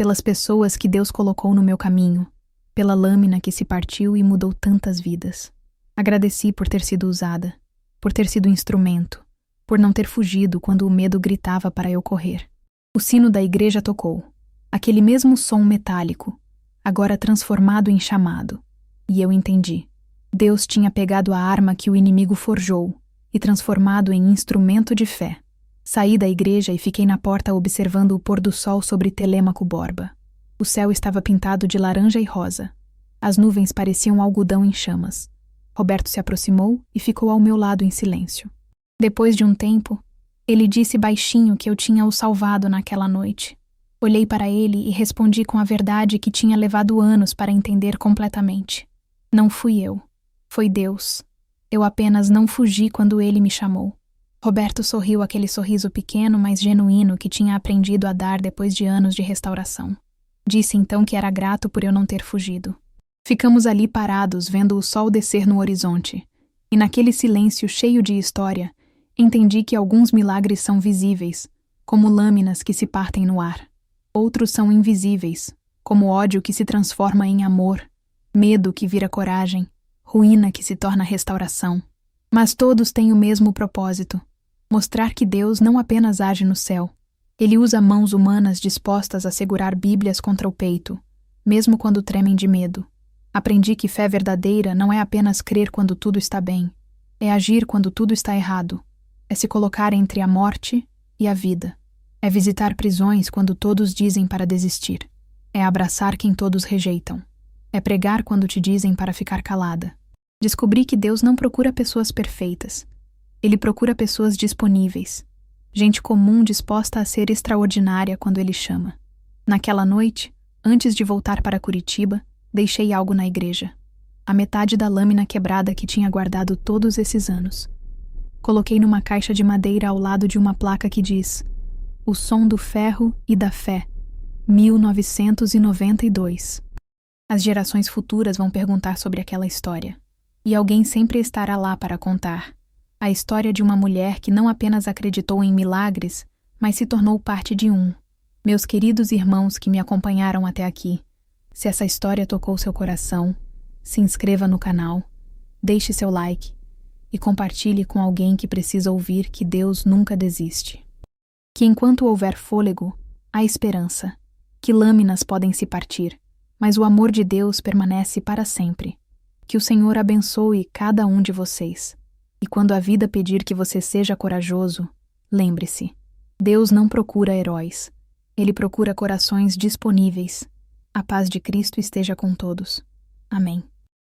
pelas pessoas que Deus colocou no meu caminho, pela lâmina que se partiu e mudou tantas vidas. Agradeci por ter sido usada, por ter sido instrumento, por não ter fugido quando o medo gritava para eu correr. O sino da igreja tocou, aquele mesmo som metálico, agora transformado em chamado, e eu entendi. Deus tinha pegado a arma que o inimigo forjou e transformado em instrumento de fé. Saí da igreja e fiquei na porta observando o pôr do sol sobre Telêmaco Borba. O céu estava pintado de laranja e rosa. As nuvens pareciam algodão em chamas. Roberto se aproximou e ficou ao meu lado em silêncio. Depois de um tempo, ele disse baixinho que eu tinha o salvado naquela noite. Olhei para ele e respondi com a verdade que tinha levado anos para entender completamente. Não fui eu. Foi Deus. Eu apenas não fugi quando ele me chamou. Roberto sorriu aquele sorriso pequeno, mas genuíno que tinha aprendido a dar depois de anos de restauração. Disse então que era grato por eu não ter fugido. Ficamos ali parados, vendo o sol descer no horizonte. E naquele silêncio cheio de história, entendi que alguns milagres são visíveis, como lâminas que se partem no ar. Outros são invisíveis, como ódio que se transforma em amor, medo que vira coragem, ruína que se torna restauração. Mas todos têm o mesmo propósito: mostrar que Deus não apenas age no céu. Ele usa mãos humanas dispostas a segurar Bíblias contra o peito, mesmo quando tremem de medo. Aprendi que fé verdadeira não é apenas crer quando tudo está bem, é agir quando tudo está errado, é se colocar entre a morte e a vida, é visitar prisões quando todos dizem para desistir, é abraçar quem todos rejeitam, é pregar quando te dizem para ficar calada. Descobri que Deus não procura pessoas perfeitas. Ele procura pessoas disponíveis, gente comum disposta a ser extraordinária quando Ele chama. Naquela noite, antes de voltar para Curitiba, deixei algo na igreja. A metade da lâmina quebrada que tinha guardado todos esses anos. Coloquei numa caixa de madeira ao lado de uma placa que diz: O som do ferro e da fé, 1992. As gerações futuras vão perguntar sobre aquela história. E alguém sempre estará lá para contar. A história de uma mulher que não apenas acreditou em milagres, mas se tornou parte de um. Meus queridos irmãos que me acompanharam até aqui, se essa história tocou seu coração, se inscreva no canal, deixe seu like e compartilhe com alguém que precisa ouvir que Deus nunca desiste. Que enquanto houver fôlego, há esperança, que lâminas podem se partir, mas o amor de Deus permanece para sempre. Que o Senhor abençoe cada um de vocês. E quando a vida pedir que você seja corajoso, lembre-se, Deus não procura heróis. Ele procura corações disponíveis. A paz de Cristo esteja com todos. Amém.